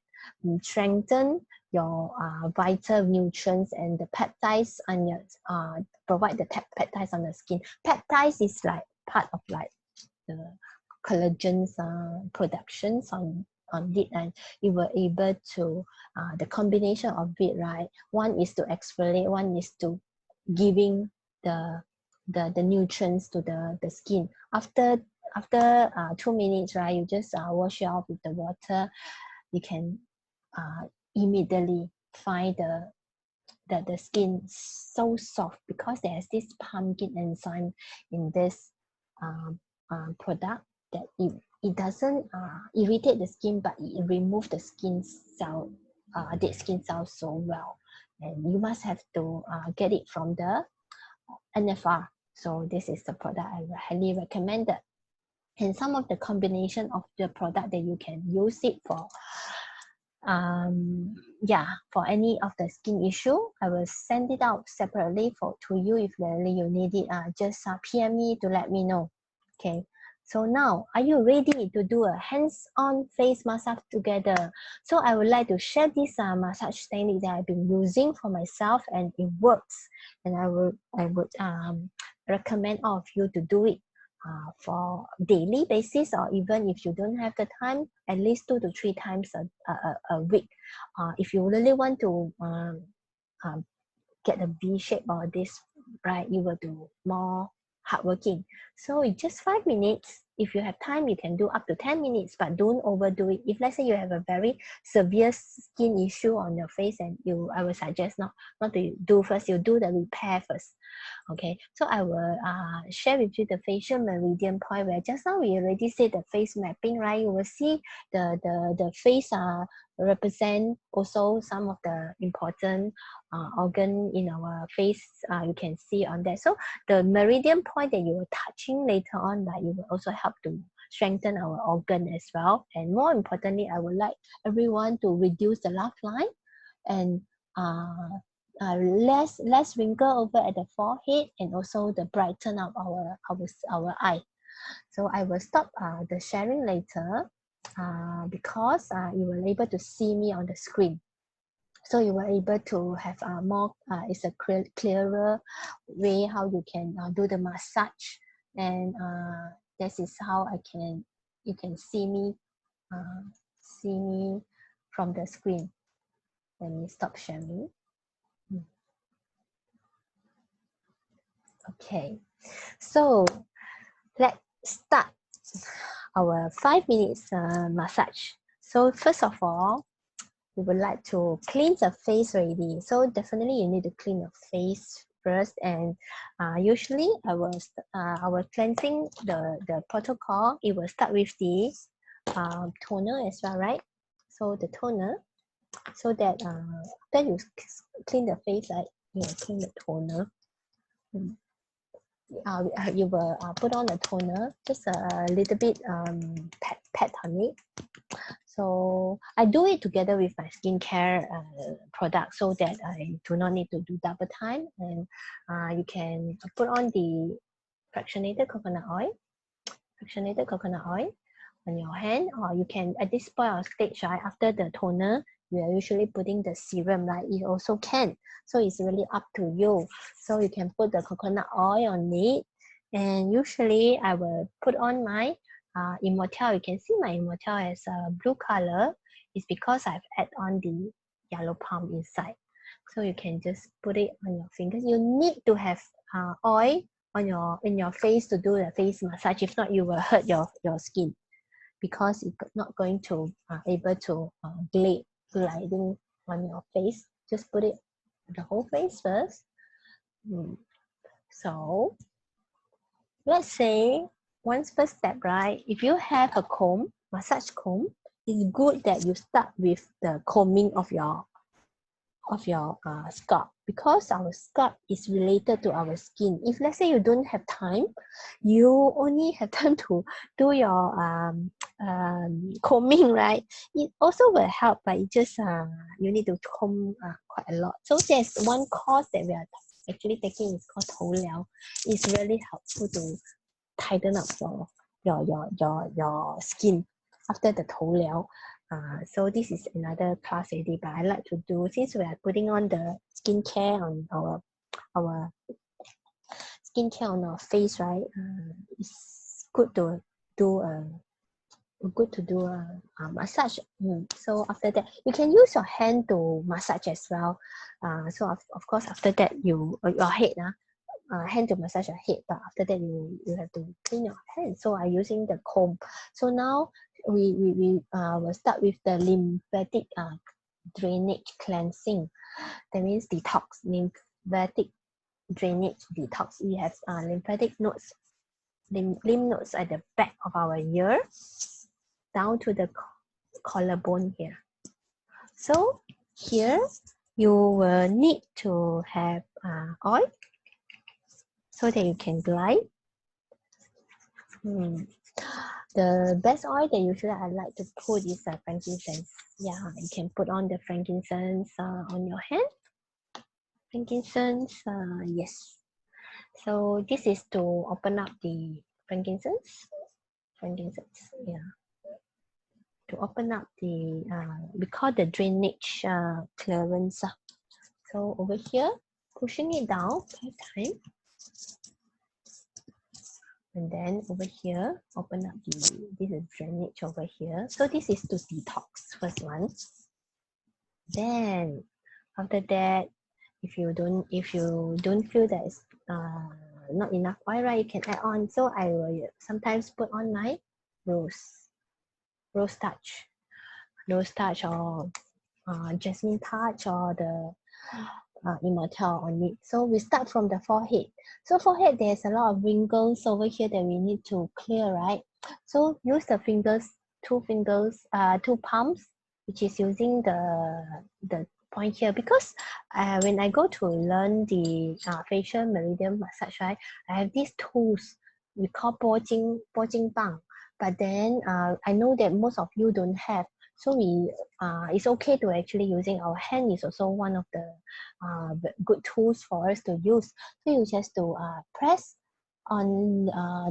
strengthen your vital nutrients and the peptides on your provide the peptides on the skin. Peptides is like part of like the collagen's productions on it, and you were able to the combination of it, right? One is to exfoliate, one is to giving the nutrients to the skin. After 2 minutes, right, you just wash it off with the water. You can immediately find the skin so soft because there's this pumpkin enzyme in this product that it doesn't irritate the skin, but it removes the skin cell, dead skin cells so well. And you must have to get it from the NFR. So this is the product I highly recommend. And some of the combination of the product that you can use it for, for any of the skin issue, I will send it out separately to you if really you need it. Just PM me to let me know. Okay. So now, are you ready to do a hands-on face massage together? So I would like to share this massage technique that I've been using for myself, and it works. And I would recommend all of you to do it for daily basis, or even if you don't have the time, at least 2 to 3 times a week. If you really want to get a V shape or this, right, you will do more hardworking. So in just 5 minutes, if you have time, you can do up to 10 minutes, but don't overdo it. If let's say you have a very severe skin issue on your face, and I will suggest not to do first, you do the repair first. Okay, so I will share with you the facial meridian point, where just now we already said the face mapping, right? You will see the face represent also some of the important organ in our face. You can see on that. So the meridian point that you are touching later on, that it will also help to strengthen our organ as well. And more importantly, I would like everyone to reduce the laugh line and less wrinkle over at the forehead, and also the brighten up our eye. So I will stop the sharing later because you will able to see me on the screen. So you were able to have more, it's a clearer way how you can do the massage, and this is how you can see me from the screen. Let me stop sharing. Okay, so let's start our 5 minutes massage. So first of all, we would like to clean the face already. So definitely you need to clean your face first, and usually our cleansing the protocol, it will start with the toner as well, right? So the toner, so that after you clean the face, right, you will clean the toner. You will put on the toner, just a little bit pat on it. So I do it together with my skincare product, so that I do not need to do double time. And you can put on the fractionated coconut oil on your hand, or you can, at this point of stage, right, after the toner, we are usually putting the serum, right? You also can. So it's really up to you. So you can put the coconut oil on it, and usually I will put on my Immortelle. You can see my Immortelle has a blue color. It's because I've added on the yellow palm inside. So you can just put it on your fingers. You need to have oil in your face to do the face massage. If not, you will hurt your skin, because it's not going to able to gliding on your face. Just put it the whole face first. So let's say first step, right? If you have a comb, massage comb, it's good that you start with the combing of your scalp, because our scalp is related to our skin. If let's say you don't have time, you only have time to do your combing, right? It also will help, but it just you need to comb quite a lot. So there's one course that we are actually taking, is called 头疗. It's really helpful to tighten up your skin after the 头疗. So this is another class already, but I like to do, since we are putting on the skincare on our skincare on our face, right? It's good to do a massage. So after that, you can use your hand to massage as well. So of course after that your head, hand to massage your head, but after that you have to clean your hands. So I'm using the comb. So now we will start with the lymphatic drainage cleansing. That means detox, lymphatic drainage detox. We have lymphatic nodes, lymph nodes at the back of our ear down to the collarbone here. So here you will need to have oil so that you can glide. The best oil that usually I like to put is frankincense. Yeah, you can put on the frankincense on your hand. Frankincense, yes. So this is to open up the frankincense. Frankincense, yeah. To open up the, we call the drainage clearance. So over here, pushing it down 5 times. And then over here, open up this is drainage over here. So this is to detox, first one. Then after that, if you don't feel that it's not enough oil, right, you can add on. So I will sometimes put on my rose touch or jasmine touch or the Immortelle on it. So we start from the forehead. So forehead, there's a lot of wrinkles over here that we need to clear, right? So use the fingers, two palms, which is using the point here, because when I go to learn the facial meridian massage, right, I have these tools we call 波金棒, but then I know that most of you don't have. So it's okay to actually using our hand is also one of the good tools for us to use. So you just to press on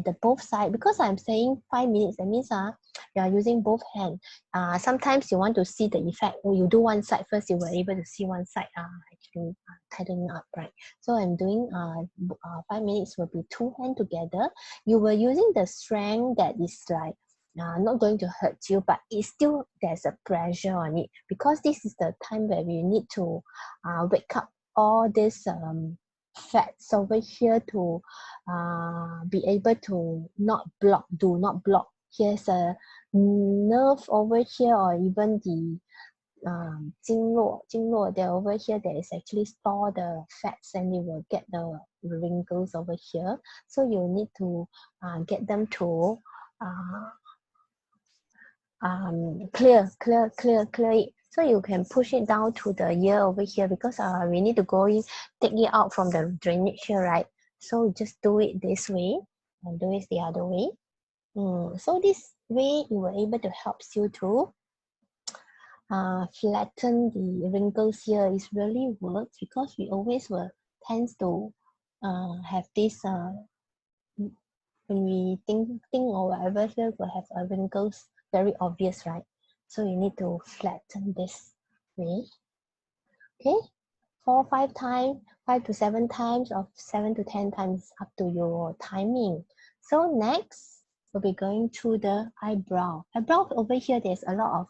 the both side, because I'm saying 5 minutes. That means you are using both hands. Sometimes you want to see the effect. You do one side first, you were able to see one side actually tightening up, right? So I'm doing 5 minutes will be two hands together. You were using the strength that is like not going to hurt you, but it's still there's a pressure on it, because this is the time where we need to wake up all this fats over here to be able to do not block. Here's a nerve over here, or even the 经络 there over here that is actually store the fats, and you will get the wrinkles over here. So you need to get them to clear it. So you can push it down to the ear over here, because we need to go in, take it out from the drainage here, right? So just do it this way and do it the other way. So this way you were able to help you to flatten the wrinkles here. It really works, because we always will tends to have this when we think or whatever here will have wrinkles very obvious, right? So you need to flatten this way. Okay, 4 5 times, 5 to 7 times, or 7 to 10 times, up to your timing. So next we'll be going to the eyebrow. Over here, there's a lot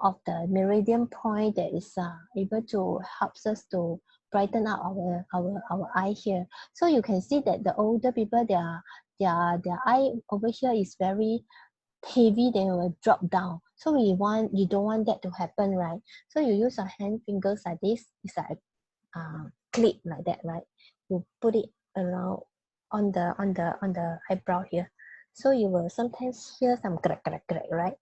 of the meridian point that is able to help us to brighten up our eye here. So you can see that the older people, their eye over here is very heavy, they will drop down. So you don't want that to happen, right? So you use your hand fingers like this. It's like clip like that, right? You put it around on the eyebrow here. So you will sometimes hear some crack, right?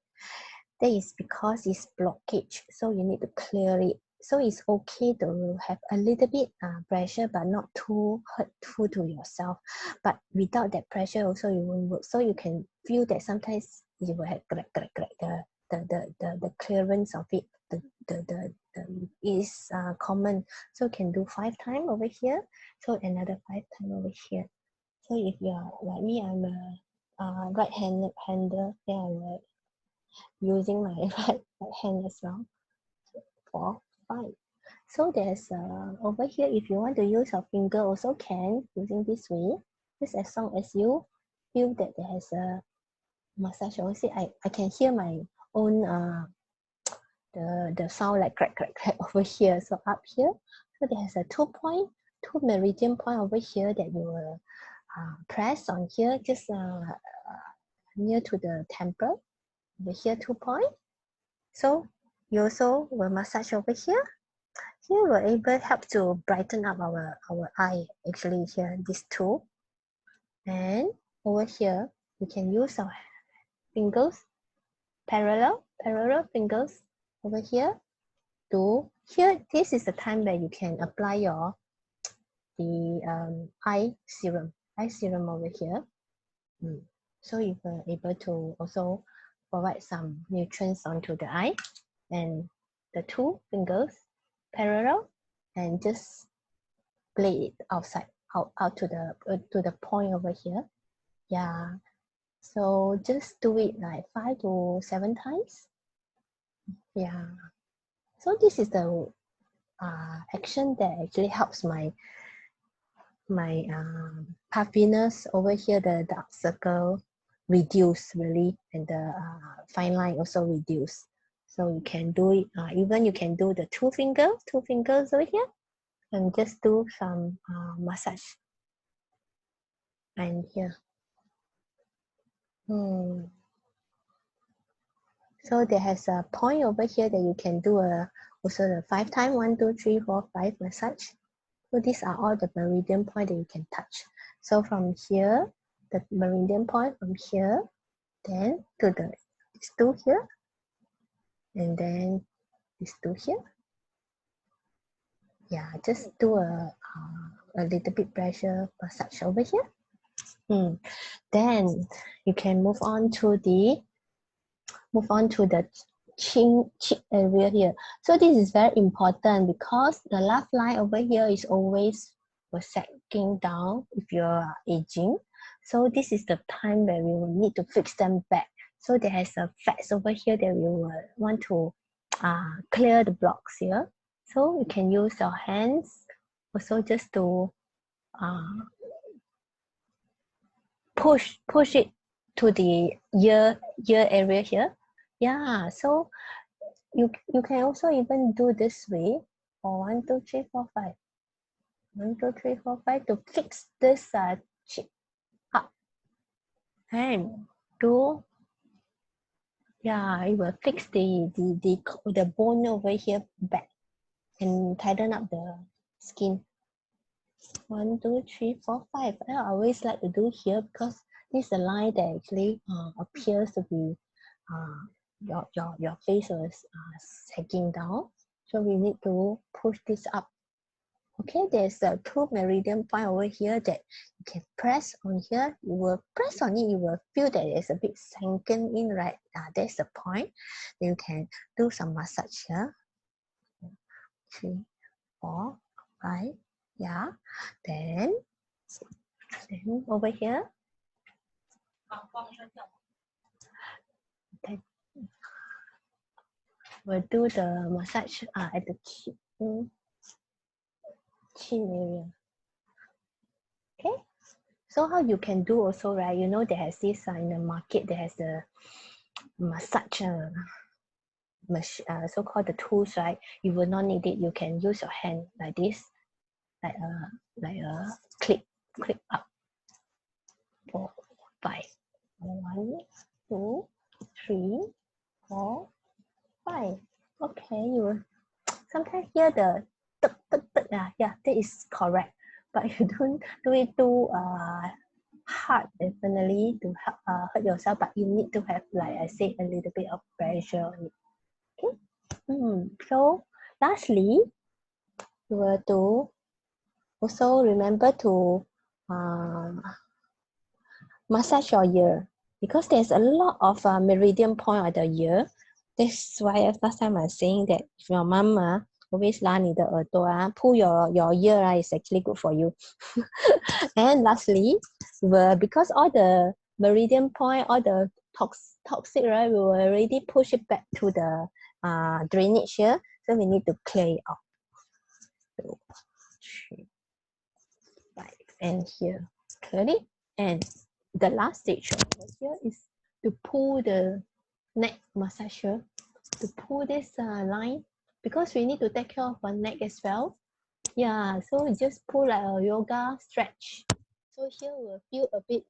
That is because it's blockage. So you need to clear it. So it's okay to have a little bit pressure, but not too hurtful to yourself. But without that pressure also, you won't work. So you can feel that sometimes you will have the clearance of it. The is common. So you can do 5 times over here. So another 5 times over here. So if you are like me, I'm a right hander. Yeah, using my right hand as well. 4, 5. So there's over here, if you want to use your finger also can, using this way, just as long as you feel that there has a massage. Also, I can hear my own the sound like crack crack crack over here. So up here, so there's a 2 meridian point over here that you will press on here, just near to the temple. Over here 2 point. So you also will massage over here. Here we're able help to brighten up our eye. Actually here, these 2. And over here, we can use our fingers, parallel fingers over here. Here, this is the time where you can apply the eye serum over here. So you are able to also provide some nutrients onto the eye, and the 2 fingers parallel, and just play it outside, out to the point over here. Yeah. So just do it like 5 to 7 times. Yeah. So this is the action that actually helps my puffiness over here, the dark circle reduce really, and the fine line also reduce. So you can do it, even you can do the 2 fingers over here, and just do some massage. And here. So there has a point over here that you can do also the 5 times, 1, 2, 3, 4, 5 massage. So these are all the meridian point that you can touch. So from here, the meridian point from here, then to these 2 here, and then these 2 here. Yeah, just do a little bit pressure massage over here. Then you can move on to the chin area here. So this is very important because the laugh line over here is always sagging down if you're aging. So this is the time where we will need to fix them back. So there has a fats over here that we will want to clear the blocks here. So you can use your hands also just to push it to the ear area here. Yeah, so you can also even do this way for 1, 2, 3, 4, 5. 1, 2, 3, 4, 5 to fix this cheek up. And it will fix the bone over here back and tighten up the skin. 1, 2, 3, 4, 5. I always like to do here because this is the line that actually appears to be your face was sagging down. So we need to push this up. Okay, there's a 2 meridian point over here that you can press on here. You will press on it, you will feel that it's a bit sunken in, right? That's the point. Then you can do some massage here. 3, 4, 5. Yeah. Then over here. Then we'll do the massage at the chin area. Okay, so how you can do also, right? You know, there has this in the market, there has the massage so-called the tools, right? You will not need it. You can use your hand like this, like a clip up. 4, 5. 1, 2, 3, 4, 5. Okay, you will sometimes hear the yeah, that is correct. But you don't do it too hard, definitely, to hurt yourself. But you need to have, like I said, a little bit of pressure on it. Okay. So lastly, you will to also remember to massage your ear, because there's a lot of meridian point at the ear. That's why last time I was saying that if your mom always 拉你的耳朵 pull your ear is actually good for you. And lastly, because all the meridian point, all the toxic, right? We will already push it back to the drainage here. So we need to clear it off. 2, 3, 5, and here, clear it. And the last stage over here is to pull the neck massage here, to pull this line, because we need to take care of our neck as well. Yeah, so we just pull like a yoga stretch. So here we'll feel a bit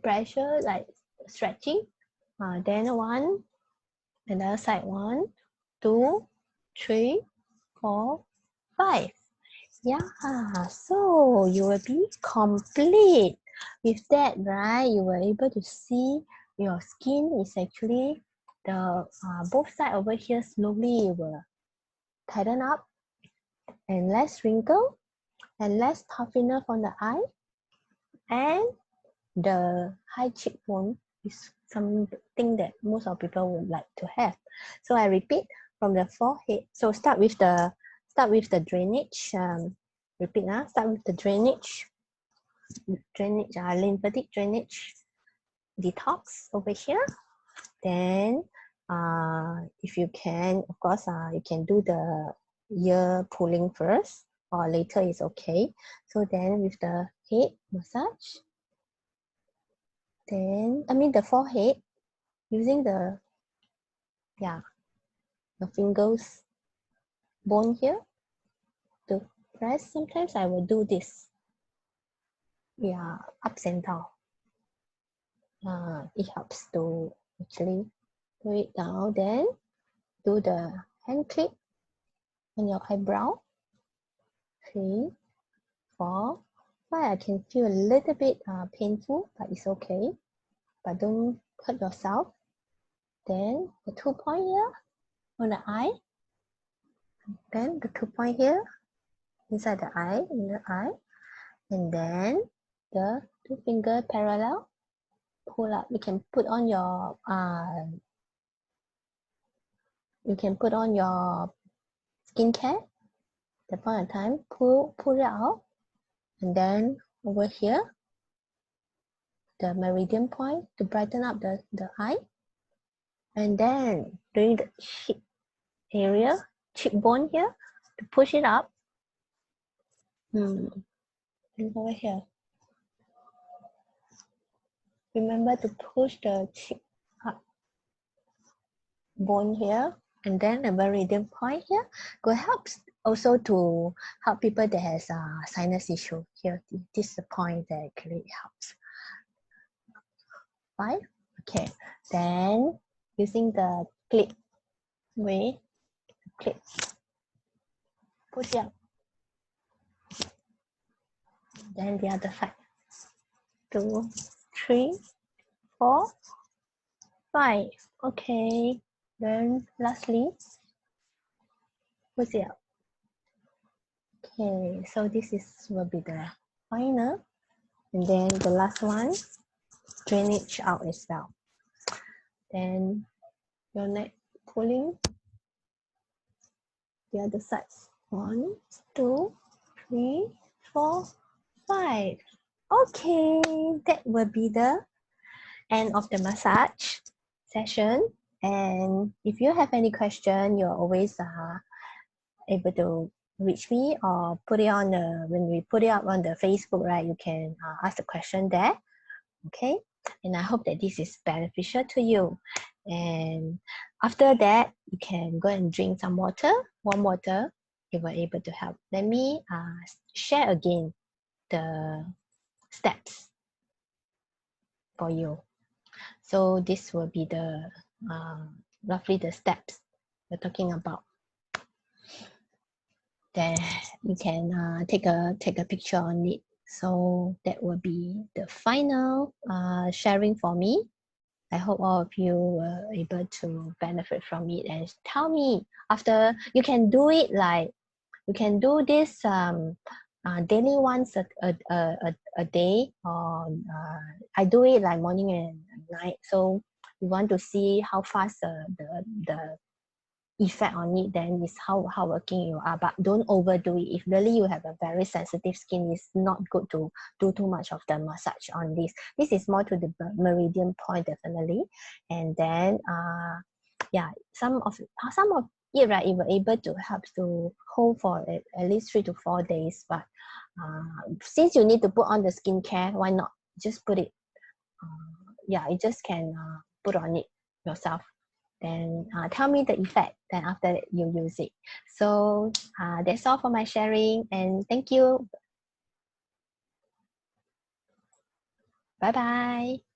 pressure, like stretching. Then 1, another side, 1, 2, 3, 4, 5. Yeah, so you will be complete. With that, right, you were able to see your skin is actually the both side over here slowly will tighten up, and less wrinkle and less puffiness on the eye, and the high cheekbone is something that most of people would like to have. So I repeat from the forehead. So start with the drainage. Repeat now. Start with the drainage. Lymphatic drainage detox over here. Then, if you can, of course, you can do the ear pulling first, or later is okay. So then with the head massage, then the forehead, using the fingers bone here to press. Sometimes I will do this, ups and down. It helps to actually do it down. Then do the hand clip on your eyebrow. 3, 4, 5. I can feel a little bit painful, but it's okay. But don't hurt yourself. Then the 2 point here on the eye. Then the 2 point here inside the eye, inner eye. And then the 2 finger parallel. Pull up. You can put on your skincare. The point of time, pull it out, and then over here, the meridian point to brighten up the eye. And then during the cheek area, cheekbone here, to push it up. And over here, remember to push the cheek up, bone here, and then the meridian point here. Go helps also to help people that has sinus issue here. This is the point that actually helps. 5. Okay, then using the clip way, push up. Then the other side. 2, 3, 4, 5. Okay, then lastly, push it up. Okay, so this will be the final, and then the last one, drainage out as well. Then your neck pulling the other side. 1, 2, 3, 4, 5. Okay, that will be the end of the massage session. And if you have any question, you're always able to reach me, or put it on when we put it up on the Facebook, right? You can ask the question there. Okay, and I hope that this is beneficial to you. And after that, you can go and drink some water, warm water. You were able to help. Let me share again the steps for you. So this will be the roughly the steps we're talking about. Then you can take a picture on it. So that will be the final sharing for me. I hope all of you were able to benefit from it, and tell me after. You can do it like, you can do this daily, once a day, or I do it like morning and night. So you want to see how fast the effect on it, then it's how working you are. But don't overdo it. If really you have a very sensitive skin, it's not good to do too much of the massage on this. This is more to the meridian point, definitely. And then yeah, some of it, right, it will able to help to hold for at least 3 to 4 days. But since you need to put on the skincare, why not just put it? Yeah, you just can put on it yourself. Then tell me the effect. Then after that you use it. So that's all for my sharing, and thank you. Bye bye.